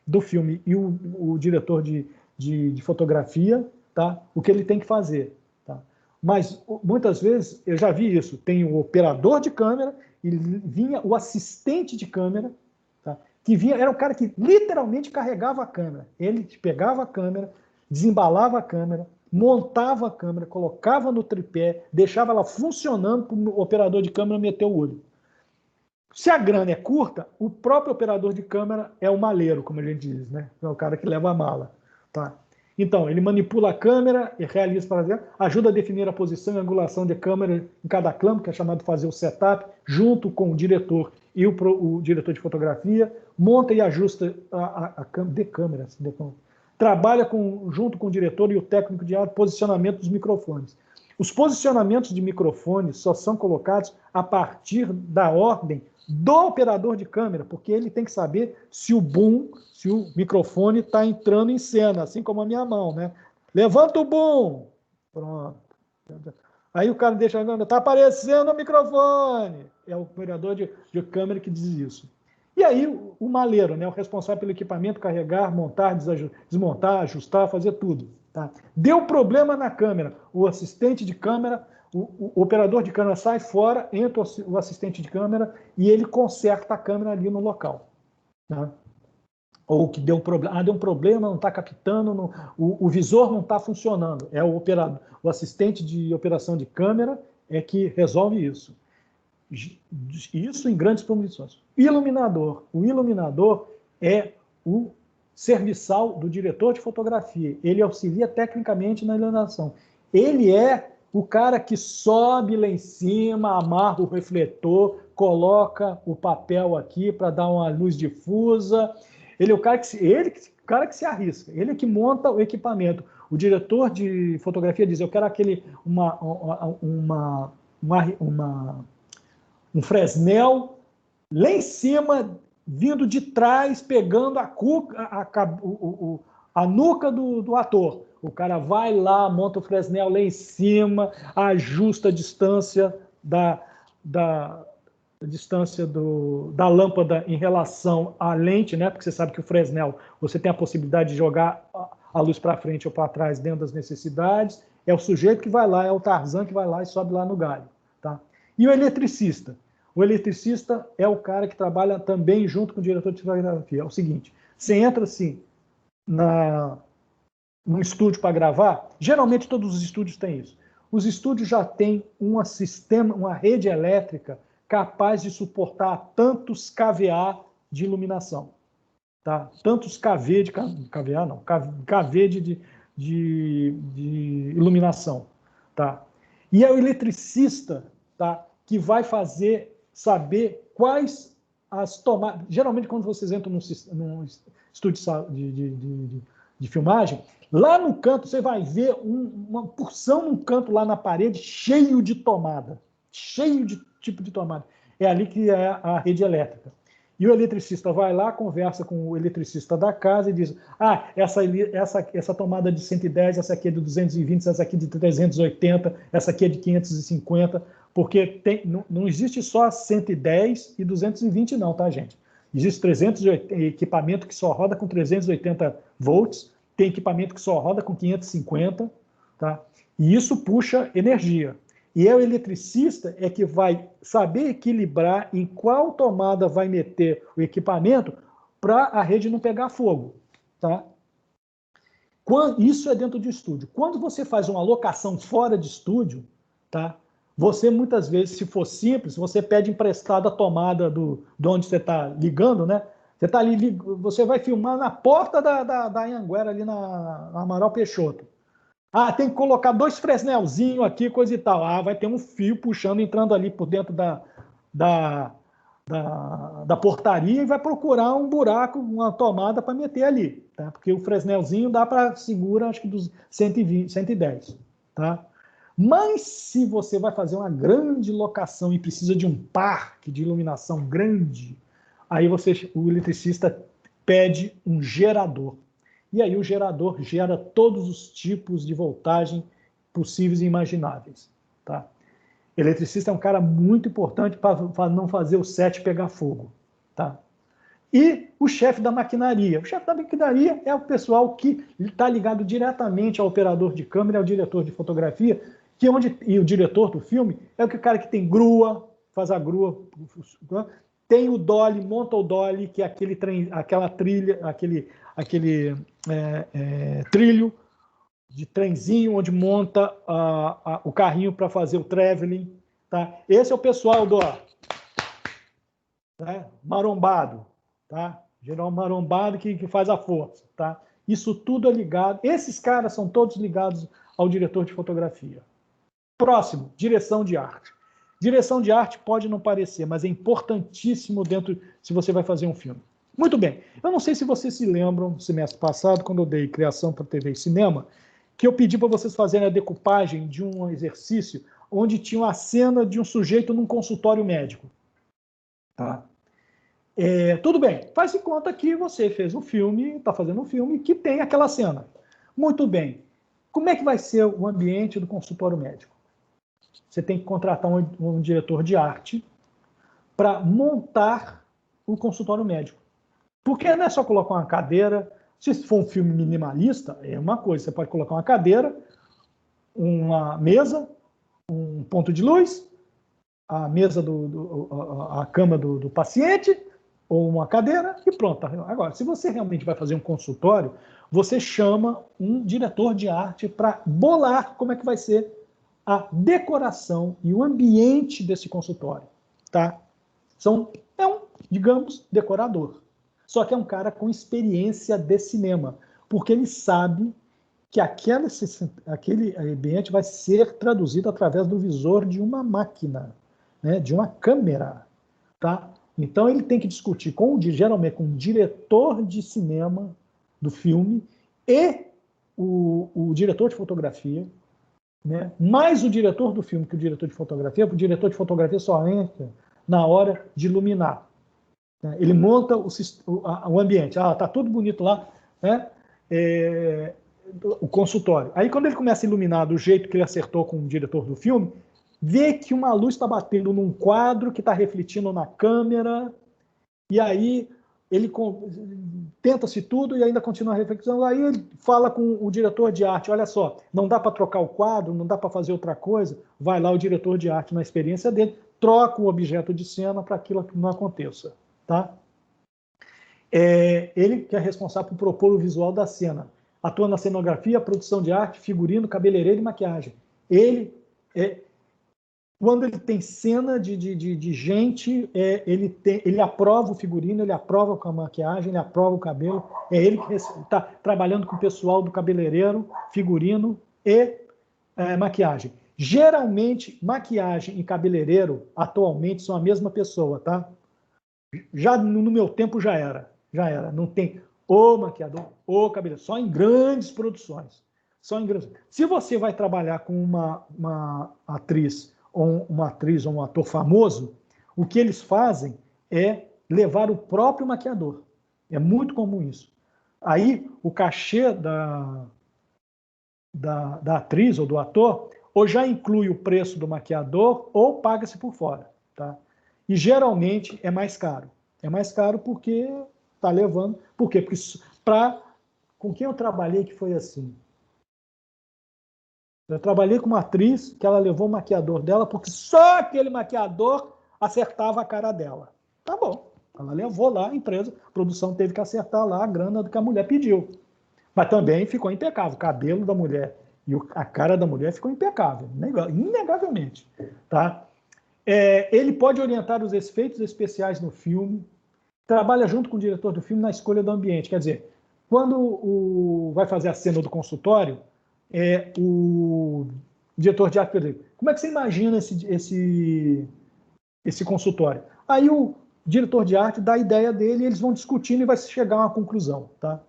do filme e o diretor de fotografia, tá? O que ele tem que fazer. Tá? Mas muitas vezes, eu já vi isso, tem o operador de câmera e vinha o assistente de câmera, tá? Que vinha, era o cara que literalmente carregava a câmera. Ele pegava a câmera, desembalava a câmera, montava a câmera, colocava no tripé, deixava ela funcionando para o operador de câmera meter o olho. Se a grana é curta, o próprio operador de câmera é o maleiro, como a gente diz, né? É o cara que leva a mala. Tá? Então, ele manipula a câmera e realiza, por exemplo, ajuda a definir a posição e angulação de câmera em cada câmera, que é chamado de fazer o setup, junto com o diretor e o diretor de fotografia, monta e ajusta a câmera. Trabalha junto com o diretor e o técnico de posicionamento dos microfones. Os posicionamentos de microfones só são colocados a partir da ordem do operador de câmera, porque ele tem que saber se o boom, se o microfone está entrando em cena, assim como a minha mão, né? Levanta o boom! Pronto. Aí o cara deixa, está aparecendo o microfone. É o operador de câmera que diz isso. E aí o maleiro, né? O responsável pelo equipamento, carregar, montar, desmontar, ajustar, fazer tudo. Tá? Deu problema na câmera, o assistente de câmera, o operador de câmera sai fora, entra o assistente de câmera e ele conserta a câmera ali no local. Tá? Ou que deu um problema, deu um problema, não está captando, o visor não está funcionando. É o operador, o assistente de operação de câmera é que resolve isso. Isso em grandes proporções. Iluminador. O iluminador é o serviçal do diretor de fotografia. Ele auxilia tecnicamente na iluminação. Ele é o cara que sobe lá em cima, amarra o refletor, coloca o papel aqui para dar uma luz difusa. Ele é o cara que se arrisca. Ele é que monta o equipamento. O diretor de fotografia diz: eu quero um Fresnel lá em cima, vindo de trás, pegando a nuca do ator. O cara vai lá, monta o Fresnel lá em cima, ajusta a distância da lâmpada em relação à lente, né? Porque você sabe que o Fresnel, você tem a possibilidade de jogar a luz para frente ou para trás dentro das necessidades. É o sujeito que vai lá, é o Tarzan que vai lá e sobe lá no galho. Tá? E o eletricista? O eletricista é o cara que trabalha também junto com o diretor de fotografia. É o seguinte, você entra assim num estúdio para gravar, geralmente todos os estúdios têm isso. Os estúdios já têm uma rede elétrica capaz de suportar tantos kVA de iluminação. Tá? Tantos kV de kVA, não, kV de iluminação. Tá? E é o eletricista, tá, que vai saber quais as tomadas. Geralmente, quando vocês entram num estúdio de filmagem, lá no canto você vai ver uma porção num canto lá na parede cheio de tomada, cheio de tipo de tomada. É ali que é a rede elétrica. E o eletricista vai lá, conversa com o eletricista da casa e diz: essa tomada de 110, essa aqui é de 220, essa aqui é de 380, essa aqui é de 550, porque não existe só 110 e 220 não, tá, gente? Existe equipamento que só roda com 380 volts, tem equipamento que só roda com 550, tá? E isso puxa energia. E é o eletricista que vai saber equilibrar em qual tomada vai meter o equipamento para a rede não pegar fogo, tá? Isso é dentro de estúdio. Quando você faz uma locação fora de estúdio, tá? Você muitas vezes, se for simples, você pede emprestada a tomada de onde você está ligando, né? Você tá ali, você vai filmar na porta da Anhanguera, ali na Amaral Peixoto. Tem que colocar 2 fresnelzinhos aqui, coisa e tal. Vai ter um fio puxando, entrando ali por dentro da portaria e vai procurar um buraco, uma tomada para meter ali, tá? Porque o fresnelzinho dá para segurar, acho que dos 120, 110, tá? Mas se você vai fazer uma grande locação e precisa de um parque de iluminação grande, aí o eletricista pede um gerador. E aí o gerador gera todos os tipos de voltagem possíveis e imagináveis, tá? Eletricista é um cara muito importante para não fazer o set pegar fogo, tá? E o chefe da maquinaria. O chefe da maquinaria é o pessoal que está ligado diretamente ao operador de câmera, ao diretor de fotografia, e o diretor do filme é o cara que tem grua, faz a grua, tem o dolly, monta o dolly, que é aquela trilha, aquele trilho de trenzinho onde monta o carrinho para fazer o traveling, tá? Esse é o pessoal do marombado, tá? Geral marombado que faz a força, tá? Isso tudo é ligado. Esses caras são todos ligados ao diretor de fotografia. Próximo, direção de arte. Direção de arte pode não parecer, mas é importantíssimo se você vai fazer um filme. Muito bem. Eu não sei se vocês se lembram, no semestre passado, quando eu dei criação para TV e cinema, que eu pedi para vocês fazerem a decupagem de um exercício onde tinha uma cena de um sujeito num consultório médico. Tá? Tudo bem. Faz de conta que você fez um filme, está fazendo um filme que tem aquela cena. Muito bem. Como é que vai ser o ambiente do consultório médico? Você tem que contratar um diretor de arte para montar o consultório médico. Porque não é só colocar uma cadeira. Se for um filme minimalista, é uma coisa. Você pode colocar uma cadeira, uma mesa, um ponto de luz, a mesa a cama do paciente, ou uma cadeira, e pronto. Agora, se você realmente vai fazer um consultório, você chama um diretor de arte para bolar como é que vai ser a decoração e o ambiente desse consultório, tá? Digamos, decorador. Só que é um cara com experiência de cinema, porque ele sabe que aquele ambiente vai ser traduzido através do visor de uma máquina, né, de uma câmera, tá? Então ele tem que discutir geralmente com o diretor de cinema do filme e o diretor de fotografia, né, mais o diretor do filme que o diretor de fotografia, porque o diretor de fotografia só entra na hora de iluminar. Ele monta o ambiente. Tá tudo bonito lá, né? O consultório. Aí, quando ele começa a iluminar do jeito que ele acertou com o diretor do filme, vê que uma luz está batendo num quadro que está refletindo na câmera, e aí ele tenta-se tudo e ainda continua a reflexão. Aí ele fala com o diretor de arte: olha só, não dá para trocar o quadro, não dá para fazer outra coisa. Vai lá o diretor de arte, na experiência dele, troca o objeto de cena para aquilo que não aconteça. Tá? Ele que é responsável por propor o visual da cena. Atua na cenografia, produção de arte, figurino, cabeleireiro e maquiagem. Quando ele tem cena de gente, ele aprova o figurino, ele aprova a maquiagem, ele aprova o cabelo. É ele que está trabalhando com o pessoal do cabeleireiro, figurino e maquiagem. Geralmente, maquiagem e cabeleireiro, atualmente, são a mesma pessoa, tá? Já no meu tempo já era. Não tem o maquiador, o cabeleireiro, só em grandes produções. Se você vai trabalhar com uma atriz ou um ator famoso, o que eles fazem é levar o próprio maquiador. É muito comum isso. Aí, o cachê da atriz ou do ator, ou já inclui o preço do maquiador, ou paga-se por fora. Tá? E, geralmente, é mais caro. É mais caro porque está levando... Por quê? Porque com quem eu trabalhei que foi assim? Eu trabalhei com uma atriz que ela levou o maquiador dela porque só aquele maquiador acertava a cara dela. Tá bom. Ela levou lá a empresa, a produção teve que acertar lá a grana do que a mulher pediu. Mas também ficou impecável. O cabelo da mulher e a cara da mulher ficou impecável, inegavelmente. Tá? Ele pode orientar os efeitos especiais no filme, trabalha junto com o diretor do filme na escolha do ambiente. Quer dizer, quando vai fazer a cena do consultório, o diretor de arte pergunta: como é que você imagina esse consultório? Aí o diretor de arte dá a ideia dele e eles vão discutindo e vai chegar a uma conclusão. Tá?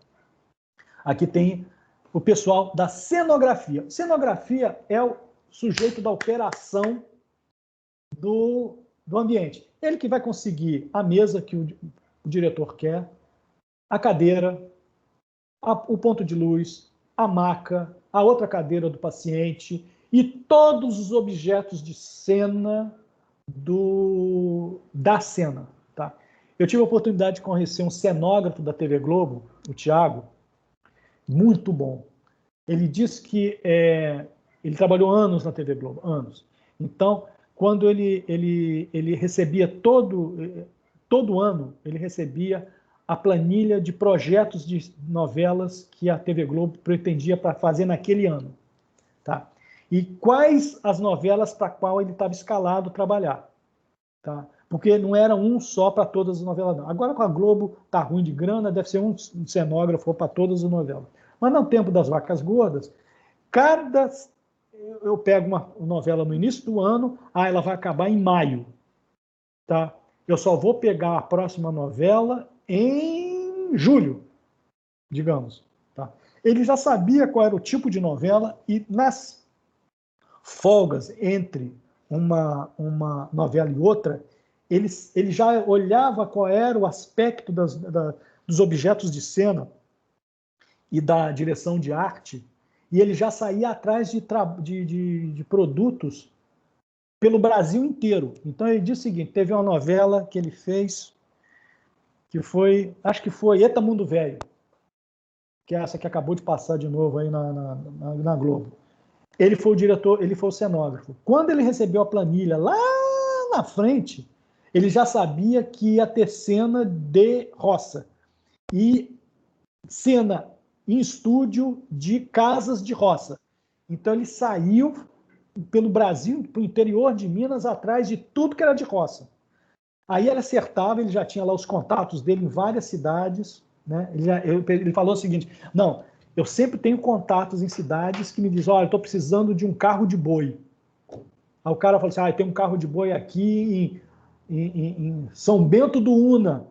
Aqui tem o pessoal da cenografia. Cenografia é o sujeito da operação do ambiente. Ele que vai conseguir a mesa que o diretor quer, a cadeira, o ponto de luz, a maca, a outra cadeira do paciente e todos os objetos de cena da cena. Tá? Eu tive a oportunidade de conhecer um cenógrafo da TV Globo, o Thiago, muito bom. Ele disse que ele trabalhou anos na TV Globo, anos. Então, quando ele recebia todo ano, ele recebia a planilha de projetos de novelas que a TV Globo pretendia para fazer naquele ano. Tá? E quais as novelas para qual ele estava escalado a trabalhar. Tá? Porque não era um só para todas as novelas, não. Agora, com a Globo, está ruim de grana, deve ser um cenógrafo para todas as novelas. Mas no tempo das vacas gordas, eu pego uma novela no início do ano, ela vai acabar em maio. Tá? Eu só vou pegar a próxima novela em julho, digamos. Tá? Ele já sabia qual era o tipo de novela e nas folgas entre uma novela e outra, ele já olhava qual era o aspecto dos objetos de cena e da direção de arte, e ele já saía atrás de produtos pelo Brasil inteiro. Então ele disse o seguinte: teve uma novela que ele fez, que foi, acho que foi Eita Mundo Velho, que é essa que acabou de passar de novo aí na Globo. Ele foi o diretor, ele foi o cenógrafo. Quando ele recebeu a planilha lá na frente, ele já sabia que ia ter cena de roça e cena em estúdio de casas de roça. Então ele saiu pelo Brasil, para o interior de Minas, atrás de tudo que era de roça. Aí ele acertava, ele já tinha lá os contatos dele em várias cidades. Né? Ele falou o seguinte: não, eu sempre tenho contatos em cidades que me dizem: olha, eu estou precisando de um carro de boi. Aí o cara falou assim: tem um carro de boi aqui em São Bento do Una.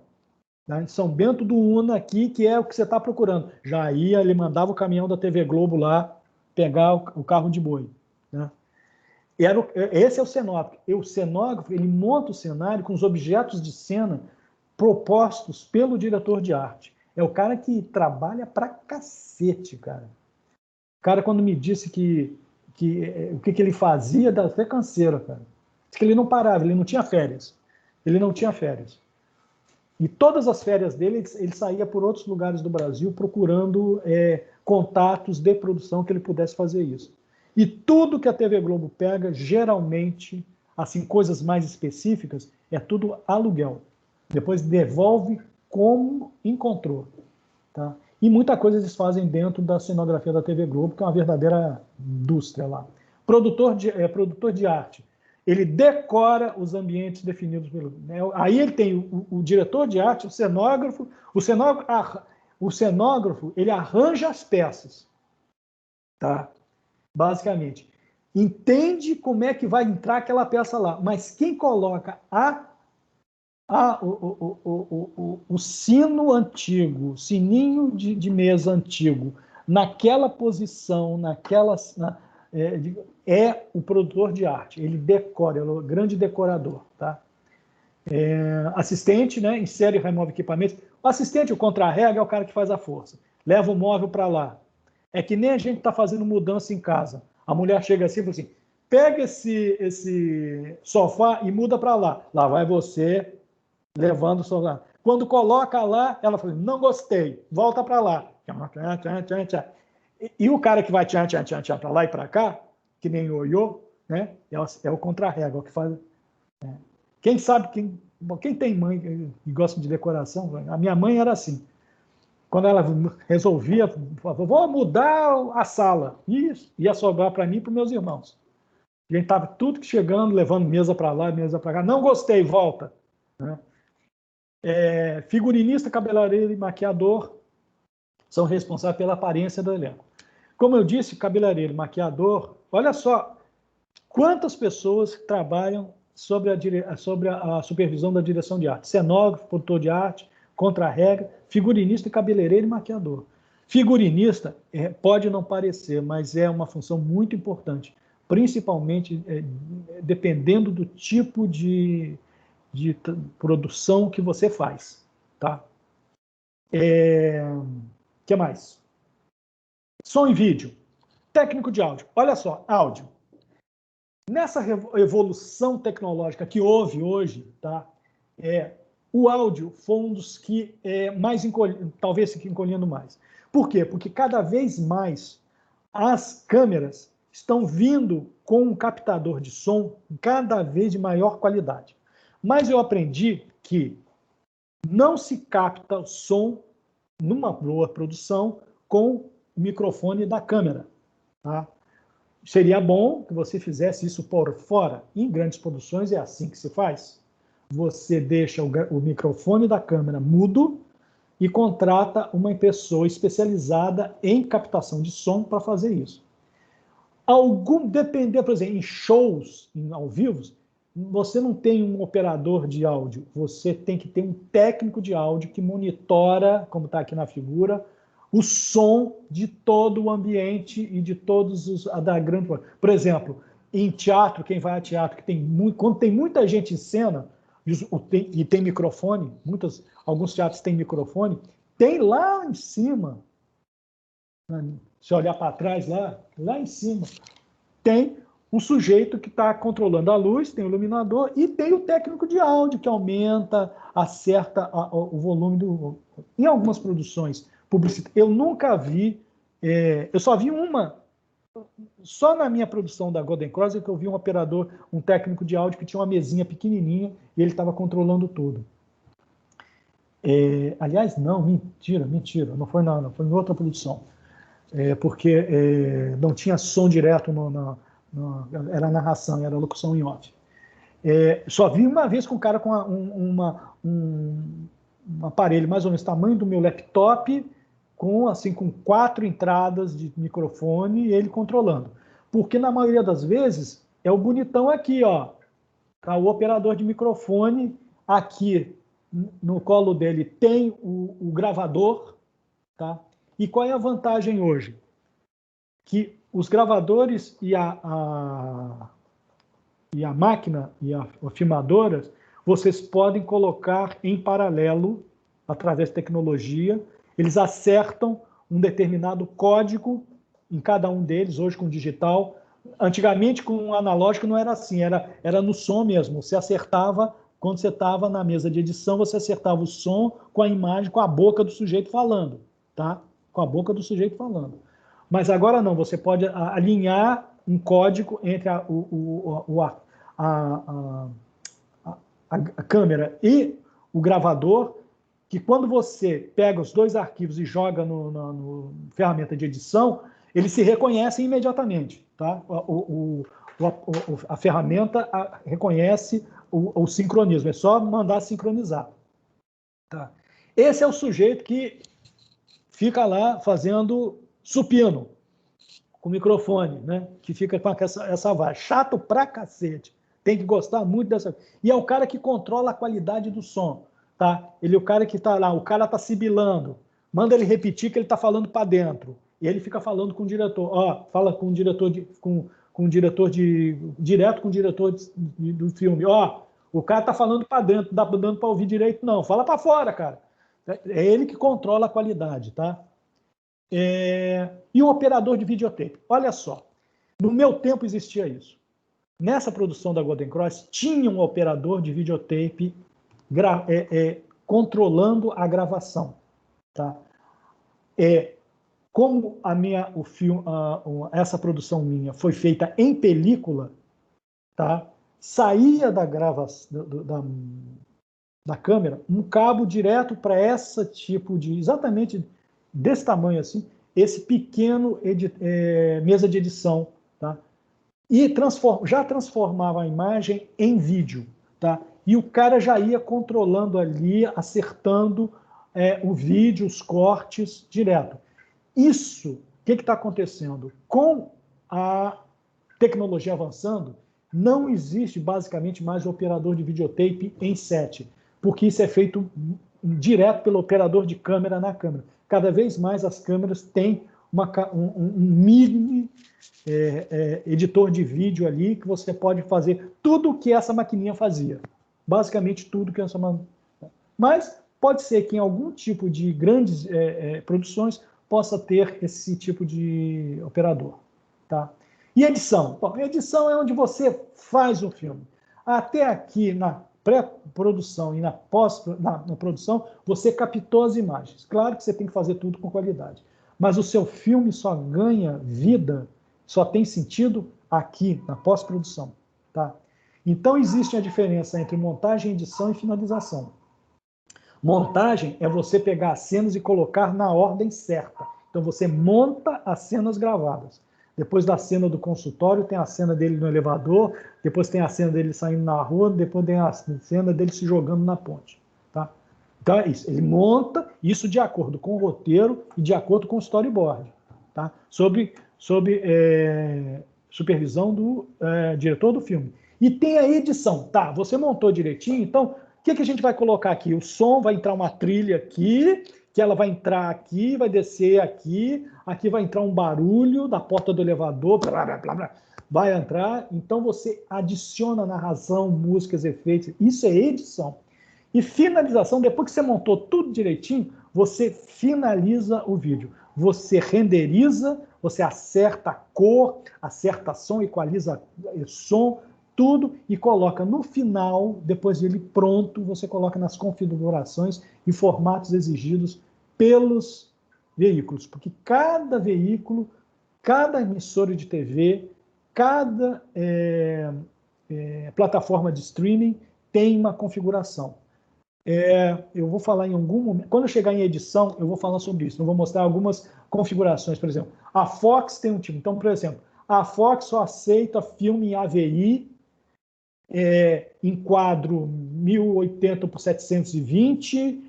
Né? Em São Bento do Una aqui, que é o que você está procurando. Já ia, ele mandava o caminhão da TV Globo lá pegar o carro de boi. Né? Esse é o cenógrafo. O cenógrafo, ele monta o cenário com os objetos de cena propostos pelo diretor de arte. É o cara que trabalha pra cacete, cara. O cara, quando me disse o que ele fazia, dá até canseira, cara. Diz que ele não parava, ele não tinha férias. Ele não tinha férias. E todas as férias dele, ele saía por outros lugares do Brasil procurando contatos de produção que ele pudesse fazer isso. E tudo que a TV Globo pega, geralmente, assim, coisas mais específicas, é tudo aluguel. Depois devolve como encontrou. Tá? E muita coisa eles fazem dentro da cenografia da TV Globo, que é uma verdadeira indústria lá. Produtor de arte. Ele decora os ambientes definidos pelo... Né? Aí ele tem o diretor de arte, o cenógrafo. O cenógrafo, ele arranja as peças. Tá? Basicamente. Entende como é que vai entrar aquela peça lá. Mas quem coloca o sino antigo, sininho de mesa antigo, naquela posição, é o produtor de arte. Ele decora, ele é o grande decorador. Tá? Assistente, né? Insere e remove equipamentos. O assistente, o contra-rega, é o cara que faz a força. Leva o móvel para lá. É que nem a gente está fazendo mudança em casa. A mulher chega assim e fala assim, pega esse sofá e muda para lá. Lá vai você levando o sofá. Quando coloca lá, ela fala, não gostei, volta para lá. E o cara que vai para lá e para cá, que nem o ioiô, né? É o contra-rega, o que faz. Quem sabe, quem tem mãe e gosta de decoração, a minha mãe era assim. Quando ela resolvia, vou mudar a sala. Isso, ia sobrar para mim e para os meus irmãos. A gente estava tudo chegando, levando mesa para lá, mesa para cá. Não gostei, volta. Né? Figurinista, cabeleireiro e maquiador são responsáveis pela aparência do elenco. Como eu disse, cabeleireiro, maquiador, olha só quantas pessoas trabalham sobre a supervisão da direção de arte. Cenógrafo, produtor de arte, contra-regra, figurinista, cabeleireiro e maquiador. Figurinista pode não parecer, mas é uma função muito importante, principalmente dependendo do tipo de produção que você faz. Tá? Que mais? Som e vídeo. Técnico de áudio. Olha só, áudio. Nessa evolução tecnológica que houve hoje, tá? O áudio foi um dos que mais talvez fique encolhendo mais. Por quê? Porque cada vez mais as câmeras estão vindo com um captador de som cada vez de maior qualidade. Mas eu aprendi que não se capta o som numa boa produção com o microfone da câmera. Tá? Seria bom que você fizesse isso por fora. Em grandes produções é assim que se faz. Você deixa o microfone da câmera mudo e contrata uma pessoa especializada em captação de som para fazer isso. Depender, por exemplo, em shows ao vivo, você não tem um operador de áudio, você tem que ter um técnico de áudio que monitora, como está aqui na figura, o som de todo o ambiente e de todos da grande... Por exemplo, em teatro, quem vai a teatro, quando tem muita gente em cena, e tem microfone, alguns teatros têm microfone, tem lá em cima, se olhar para trás lá em cima, tem um sujeito que está controlando a luz, tem o iluminador, e tem o técnico de áudio, que aumenta, acerta o volume Em algumas produções publicitárias, eu nunca vi, eu só vi uma, só na minha produção da Golden Cross, que eu vi um operador, um técnico de áudio que tinha uma mesinha pequenininha e ele estava controlando tudo. Aliás, não, mentira, não foi não, foi em outra produção. Porque não tinha som direto, era narração, era locução em off. Só vi uma vez com um cara com um aparelho mais ou menos tamanho do meu laptop, com 4 entradas de microfone e ele controlando. Porque na maioria das vezes é o bonitão aqui, ó, tá, o operador de microfone aqui no colo dele tem o gravador, tá? E qual é a vantagem hoje? Que os gravadores e a máquina e a filmadora, vocês podem colocar em paralelo, através de tecnologia, eles acertam um determinado código em cada um deles, hoje com digital. Antigamente, com um analógico, não era assim, era no som mesmo. Você acertava, quando você estava na mesa de edição, você acertava o som com a imagem, com a boca do sujeito falando, tá? Com a boca do sujeito falando. Mas agora não, você pode alinhar um código entre a câmera e o gravador, que quando você pega os dois arquivos e joga no ferramenta de edição, eles se reconhecem imediatamente. Tá? A ferramenta reconhece o sincronismo, é só mandar sincronizar. Tá? Esse é o sujeito que fica lá fazendo supino, com o microfone, né? Que fica com essa voz. Chato pra cacete. Tem que gostar muito dessa. E é o cara que controla a qualidade do som. Tá? Ele é o cara que está lá, o cara está sibilando. Manda ele repetir que ele está falando para dentro. E ele fica falando com o diretor. Ó, fala com o diretor direto com o diretor do filme. Ó, O cara tá falando para dentro, não dá dando para ouvir direito, não. Fala para fora, cara. É ele que controla a qualidade, tá? E o operador de videotape. Olha só, no meu tempo existia isso. Nessa produção da Golden Cross, tinha um operador de videotape controlando a gravação. Tá? Como essa produção minha foi feita em película, tá? Saía da gravação da câmera um cabo direto para esse tipo de, exatamente desse tamanho assim, esse pequeno mesa de edição, tá? E já transformava a imagem em vídeo, tá? E o cara já ia controlando ali, acertando o vídeo, os cortes direto. Isso, o que está acontecendo? Com a tecnologia avançando, não existe basicamente mais o operador de videotape em set, porque isso é feito direto pelo operador de câmera na câmera. Cada vez mais as câmeras têm um mini editor de vídeo ali que você pode fazer tudo o que essa maquininha fazia. Basicamente tudo que essa maquininha. Mas pode ser que em algum tipo de grandes produções possa ter esse tipo de operador. Tá? E edição? Bom, edição é onde você faz o filme. Até aqui, na pré-produção e na produção, você captou as imagens. Claro que você tem que fazer tudo com qualidade. Mas o seu filme só ganha vida, só tem sentido aqui, na pós-produção. Tá? Então, existe a diferença entre montagem, edição e finalização. Montagem é você pegar as cenas e colocar na ordem certa. Então, você monta as cenas gravadas. Depois da cena do consultório, tem a cena dele no elevador, depois tem a cena dele saindo na rua, depois tem a cena dele se jogando na ponte. Tá? Então, é isso. Ele monta isso de acordo com o roteiro e de acordo com o storyboard. Tá? Sob supervisão do diretor do filme. E tem a edição. Tá, você montou direitinho, então... O que a gente vai colocar aqui? O som vai entrar uma trilha aqui, que ela vai entrar aqui, vai descer aqui, aqui vai entrar um barulho da porta do elevador, blá, blá, blá, blá, vai entrar. Então você adiciona narração, músicas, efeitos. Isso é edição. E finalização, depois que você montou tudo direitinho, você finaliza o vídeo. Você renderiza, você acerta a cor, acerta som, equaliza som, tudo e coloca no final, depois de ele pronto, você coloca nas configurações e formatos exigidos pelos veículos, porque cada veículo, cada emissora de TV, cada plataforma de streaming tem uma configuração. Eu vou falar em algum momento, quando eu chegar em edição, eu vou falar sobre isso, eu vou mostrar algumas configurações, por exemplo, a Fox tem um tipo, então, por exemplo, a Fox só aceita filme em AVI, em quadro 1080 por 720,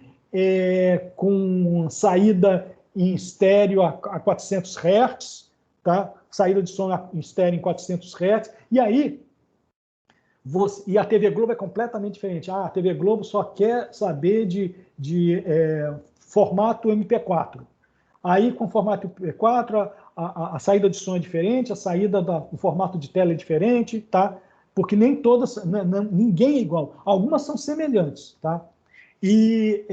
com saída em estéreo a 400 Hz, tá? Saída de som em estéreo em 400 Hz, e aí, e a TV Globo é completamente diferente. A TV Globo só quer saber de formato MP4. Aí, com formato MP4, a saída de som é diferente, a saída do formato de tela é diferente, tá? Porque nem todas, ninguém é igual. Algumas são semelhantes, tá? E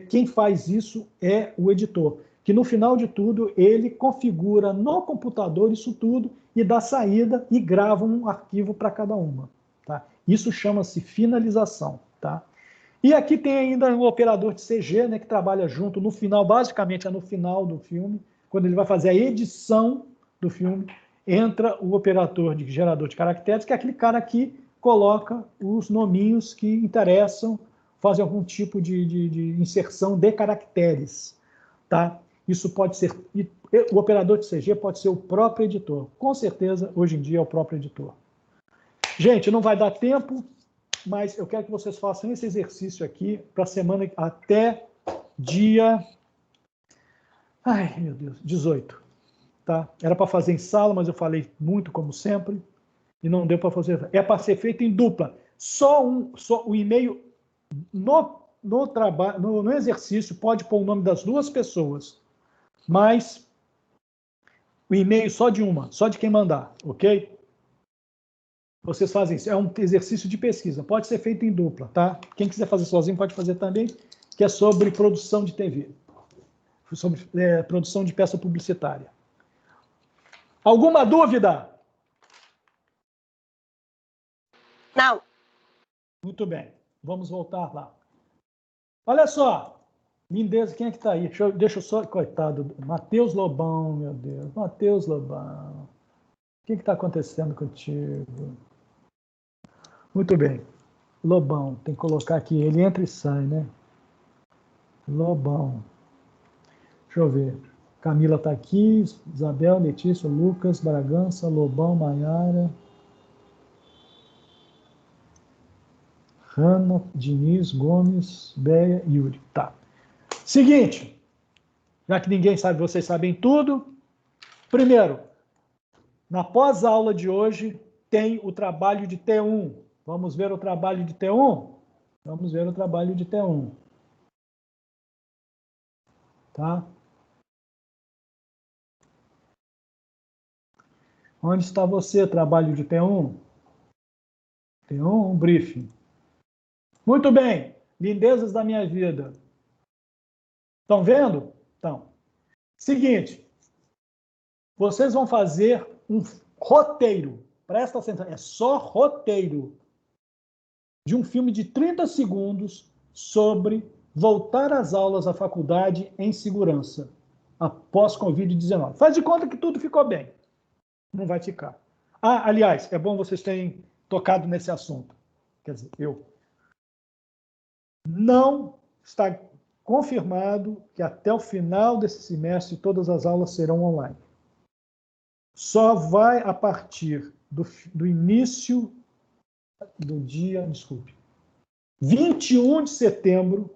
quem faz isso é o editor, que no final de tudo, ele configura no computador isso tudo e dá saída e grava um arquivo para cada uma, tá? Isso chama-se finalização, tá? E aqui tem ainda o operador de CG, né, que trabalha junto no final, basicamente é no final do filme, quando ele vai fazer a edição do filme, entra o operador de gerador de caracteres, que é aquele cara que coloca os nominhos que interessam, faz algum tipo de inserção de caracteres. Tá? Isso pode ser... O operador de CG pode ser o próprio editor. Com certeza, hoje em dia, é o próprio editor. Gente, não vai dar tempo, mas eu quero que vocês façam esse exercício aqui para a semana até dia... Ai, meu Deus, 18. Tá? Era para fazer em sala, mas eu falei muito, como sempre, e não deu para fazer. É para ser feito em dupla. Só o e-mail no exercício pode pôr o nome das duas pessoas, mas o e-mail só de uma, só de quem mandar, ok? Vocês fazem isso. É um exercício de pesquisa. Pode ser feito em dupla, tá? Quem quiser fazer sozinho pode fazer também, que é sobre produção de TV. Sobre produção de peça publicitária. Alguma dúvida? Não. Muito bem. Vamos voltar lá. Olha só. Lindeza, quem é que está aí? Deixa eu só... Coitado. Matheus Lobão, meu Deus. Matheus Lobão. O que está acontecendo contigo? Muito bem. Lobão. Tem que colocar aqui. Ele entra e sai, né? Lobão. Deixa eu ver. Camila está aqui. Isabel, Letícia, Lucas, Bragança, Lobão, Maiara... Hanna, Diniz, Gomes, Beia, Yuri. Tá. Seguinte, já que ninguém sabe, vocês sabem tudo. Primeiro, na pós-aula de hoje, tem o trabalho de T1. Vamos ver o trabalho de T1? Vamos ver o trabalho de T1. Tá? Onde está você, trabalho de T1? T1, um briefing. Muito bem, lindezas da minha vida. Estão vendo? Então, seguinte, vocês vão fazer um roteiro, presta atenção, é só roteiro, de um filme de 30 segundos sobre voltar às aulas à faculdade em segurança, após Covid-19. Faz de conta que tudo ficou bem. Não vai ficar. Ah, aliás, é bom vocês terem tocado nesse assunto. Quer dizer, não está confirmado que até o final desse semestre todas as aulas serão online. Só vai a partir do início do dia, 21 de setembro,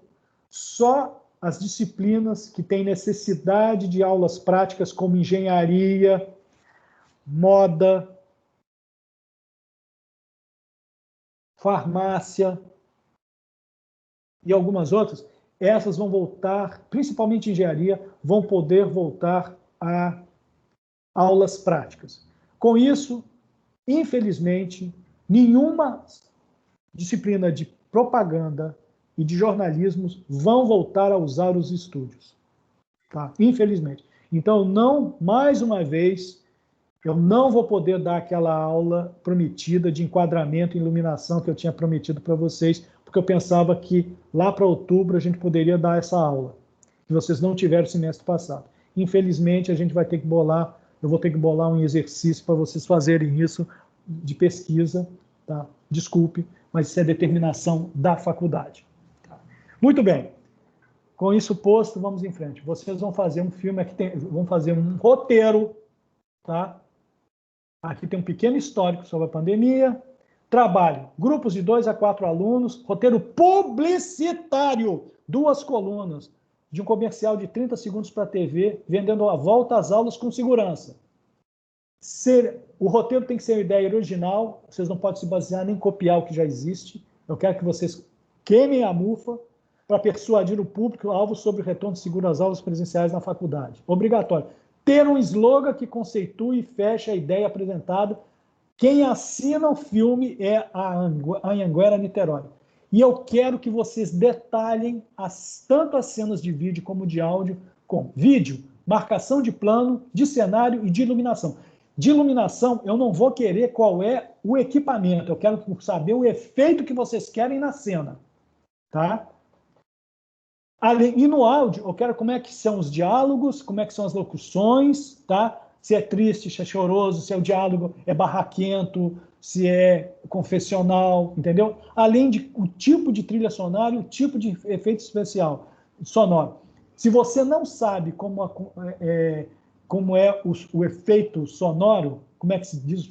só as disciplinas que têm necessidade de aulas práticas como engenharia, moda, farmácia, e algumas outras, essas vão voltar, principalmente engenharia, vão poder voltar a aulas práticas. Com isso, infelizmente, nenhuma disciplina de propaganda e de jornalismo vão voltar a usar os estúdios. Tá? Infelizmente. Então, não, mais uma vez, eu não vou poder dar aquela aula prometida de enquadramento e iluminação que eu tinha prometido para vocês, porque eu pensava que lá para outubro a gente poderia dar essa aula, que vocês não tiveram semestre passado. Infelizmente, a gente vai ter que bolar, eu vou ter que bolar um exercício para vocês fazerem isso de pesquisa, tá? Desculpe, mas isso é determinação da faculdade. Tá? Muito bem. Com isso posto, vamos em frente. Vocês vão fazer um filme, vão fazer um roteiro, tá? Aqui tem um pequeno histórico sobre a pandemia. Trabalho, grupos de 2 a 4 alunos, roteiro publicitário, 2 colunas, de um comercial de 30 segundos para a TV, vendendo a volta às aulas com segurança. O roteiro tem que ser uma ideia original, vocês não podem se basear nem copiar o que já existe. Eu quero que vocês queimem a mufa para persuadir o público-alvo sobre o retorno seguro às aulas presenciais na faculdade. Obrigatório. Ter um slogan que conceitue e feche a ideia apresentada. Quem assina o filme é a Anhanguera Niterói. E eu quero que vocês detalhem tanto as cenas de vídeo como de áudio, com vídeo, marcação de plano, de cenário e de iluminação. De iluminação, eu não vou querer qual é o equipamento, eu quero saber o efeito que vocês querem na cena. Tá? E no áudio, eu quero como é que são os diálogos, como é que são as locuções, tá? Se é triste, se é choroso, se é o diálogo é barraquento, se é confessional, entendeu? Além de o tipo de trilha sonora e o tipo de efeito especial sonoro. Se você não sabe como é o efeito sonoro, como é que se diz,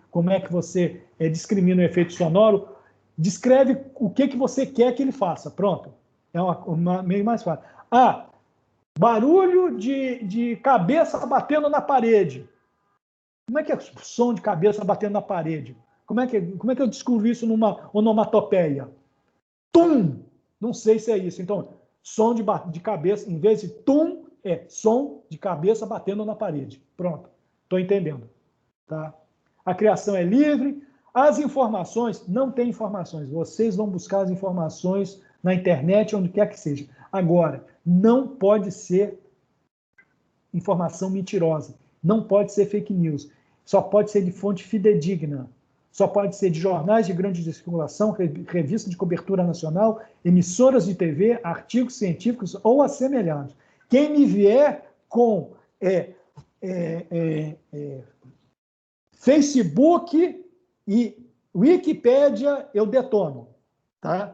como é que você discrimina o efeito sonoro, descreve o que você quer que ele faça. Pronto. É uma meio mais fácil. Barulho de cabeça batendo na parede. Como é que é o som de cabeça batendo na parede? Como é que eu descubro isso numa onomatopeia? Tum! Não sei se é isso. Então, som de cabeça, em vez de tum, é som de cabeça batendo na parede. Pronto. Estou entendendo. Tá? A criação é livre. As informações, não tem informações. Vocês vão buscar as informações na internet, onde quer que seja. Agora, não pode ser informação mentirosa. Não pode ser fake news. Só pode ser de fonte fidedigna. Só pode ser de jornais de grande circulação, revistas de cobertura nacional, emissoras de TV, artigos científicos ou assemelhados. Quem me vier com Facebook e Wikipédia, eu detono. Tá?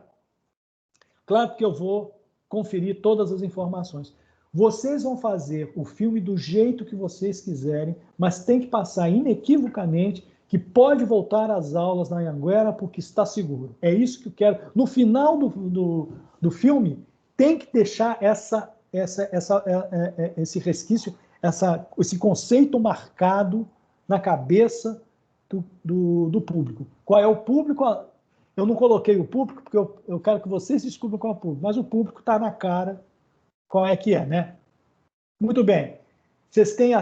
Claro que eu vou conferir todas as informações. Vocês vão fazer o filme do jeito que vocês quiserem, mas tem que passar inequivocamente que pode voltar às aulas na Anhanguera porque está seguro. É isso que eu quero. No final do filme, tem que deixar esse resquício, esse conceito marcado na cabeça do público. Qual é o público? Eu não coloquei o público porque eu quero que vocês descubram qual é o público, mas o público está na cara qual é que é, né? Muito bem. Vocês têm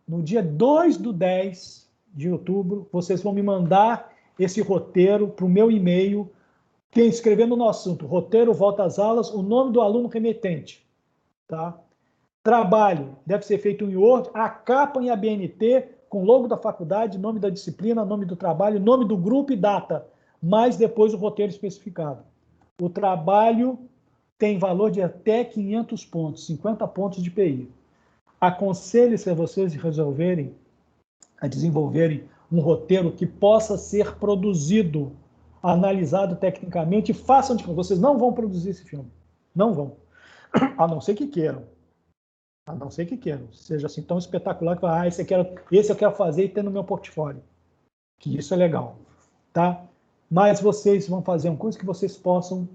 no dia 2/10 de outubro, vocês vão me mandar esse roteiro para o meu e-mail, escrevendo no assunto, roteiro, volta às aulas, o nome do aluno remetente. Tá? Trabalho, deve ser feito em Word, a capa em ABNT, com logo da faculdade, nome da disciplina, nome do trabalho, nome do grupo e data, mas depois o roteiro especificado. O trabalho tem valor de até 500 pontos, 50 pontos de PI. Aconselho-se a vocês a desenvolverem um roteiro que possa ser produzido, analisado tecnicamente, e façam de conta. Vocês não vão produzir esse filme. Não vão. A não ser que queiram. A não ser que queiram. Seja assim tão espetacular que esse eu quero fazer e ter no meu portfólio. Que isso é legal. Tá? Mas vocês vão fazer uma coisa que vocês possam,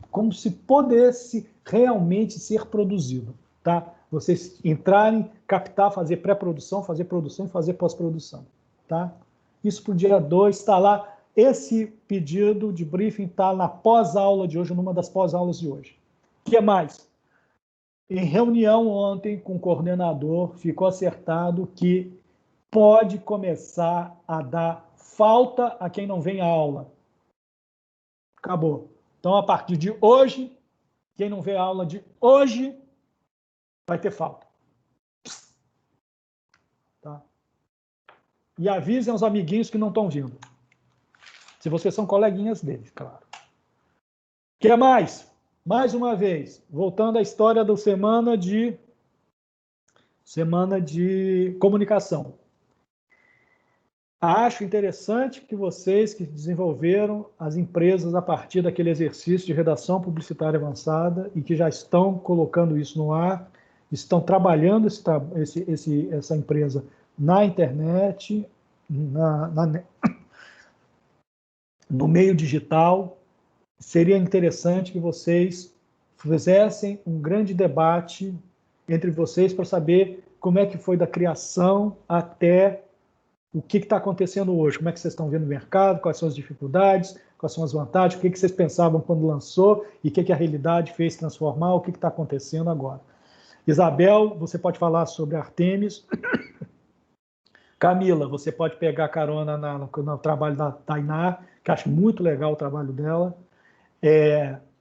como se pudesse realmente ser produzido, tá? Vocês entrarem, captar, fazer pré-produção, fazer produção e fazer pós-produção, tá? Isso para o dia 2 está lá. Esse pedido de briefing está na pós-aula de hoje, numa das pós-aulas de hoje. O que mais? Em reunião ontem com o coordenador, ficou acertado que pode começar a dar falta a quem não vem à aula. Acabou. Então, a partir de hoje, quem não vê a aula de hoje vai ter falta. Tá? E avisem aos amiguinhos que não estão vindo. Se vocês são coleguinhas deles, claro. O que mais? Mais uma vez, voltando à história da semana de comunicação. Acho interessante que vocês que desenvolveram as empresas a partir daquele exercício de redação publicitária avançada e que já estão colocando isso no ar, estão trabalhando essa empresa na internet, no meio digital. Seria interessante que vocês fizessem um grande debate entre vocês para saber como é que foi da criação até o que está acontecendo hoje, como é que vocês estão vendo o mercado, quais são as dificuldades, quais são as vantagens, o que vocês pensavam quando lançou e o que a realidade fez transformar, o que está acontecendo agora. Isabel, você pode falar sobre Artemis. Camila, você pode pegar carona no trabalho da Tainá, que acho muito legal o trabalho dela.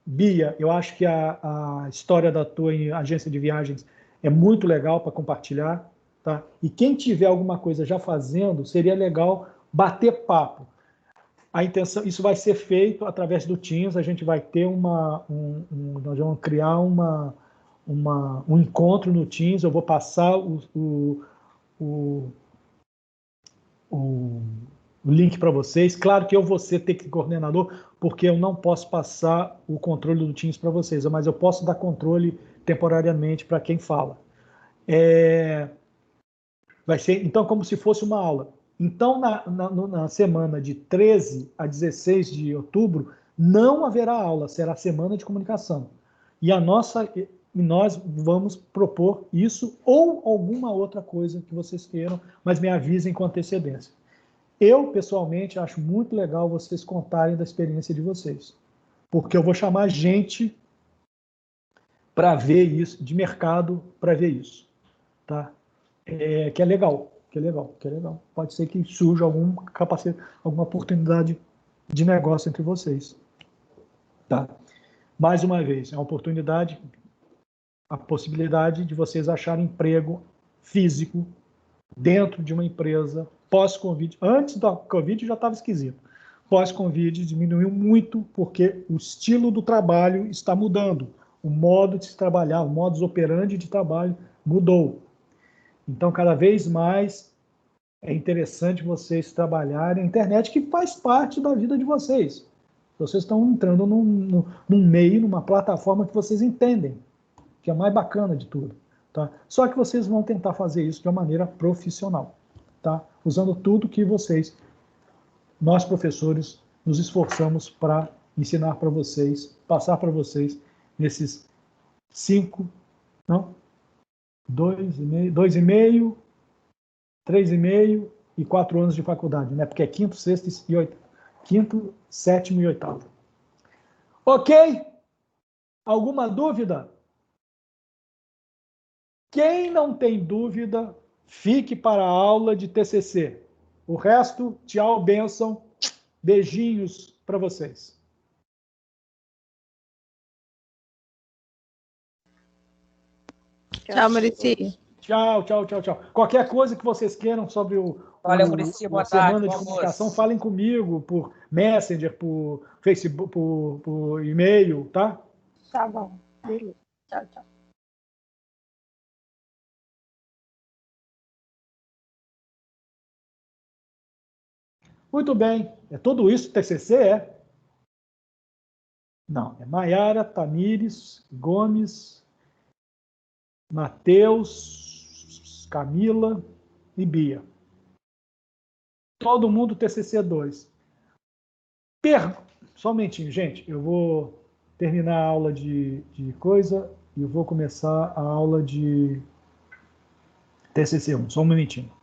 Bia, eu acho que a história da tua agência de viagens é muito legal para compartilhar. Tá? E quem tiver alguma coisa já fazendo, seria legal bater papo. A intenção, isso vai ser feito através do Teams, a gente vai ter nós vamos criar um encontro no Teams, eu vou passar o link para vocês. Claro que eu vou ser coordenador, porque eu não posso passar o controle do Teams para vocês, mas eu posso dar controle temporariamente para quem fala. Vai ser, então, como se fosse uma aula. Então, na semana de 13 a 16 de outubro, não haverá aula, será semana de comunicação. E nós vamos propor isso ou alguma outra coisa que vocês queiram, mas me avisem com antecedência. Eu, pessoalmente, acho muito legal vocês contarem da experiência de vocês, porque eu vou chamar gente para ver isso, de mercado, para ver isso. Tá? Que é legal. que legal, que legal. Pode ser que surja alguma oportunidade de negócio entre vocês. Tá? Mais uma vez, é uma oportunidade, a possibilidade de vocês acharem emprego físico dentro de uma empresa pós-Covid. Antes da Covid já estava esquisito. Pós-Covid diminuiu muito porque o estilo do trabalho está mudando. O modo de se trabalhar, o modus operandi de trabalho mudou. Então, cada vez mais é interessante vocês trabalharem a internet, que faz parte da vida de vocês. Vocês estão entrando num meio, numa plataforma que vocês entendem, que é mais bacana de tudo. Tá? Só que vocês vão tentar fazer isso de uma maneira profissional, tá? Usando tudo que nós professores, nos esforçamos para ensinar para vocês, passar para vocês nesses 2,5, 3,5 e 4 anos de faculdade, né? Porque é quinto, sétimo e oitavo. Ok? Alguma dúvida? Quem não tem dúvida, fique para a aula de TCC. O resto, tchau, bênção, beijinhos para vocês. Tchau, Muricy. Tchau. Qualquer coisa que vocês queiram sobre Valeu, Muricy, boa a semana tarde, de bom comunicação, almoço. falem comigo por Messenger, por Facebook, por e-mail, tá? Tá bom. Beleza. Tchau. Muito bem. É tudo isso TCC, é? Não, é Maiara, Tamires, Gomes, Matheus, Camila e Bia. Todo mundo TCC 2. Só um momentinho, gente. Eu vou terminar a aula de coisa e eu vou começar a aula de TCC 1. Só um minutinho.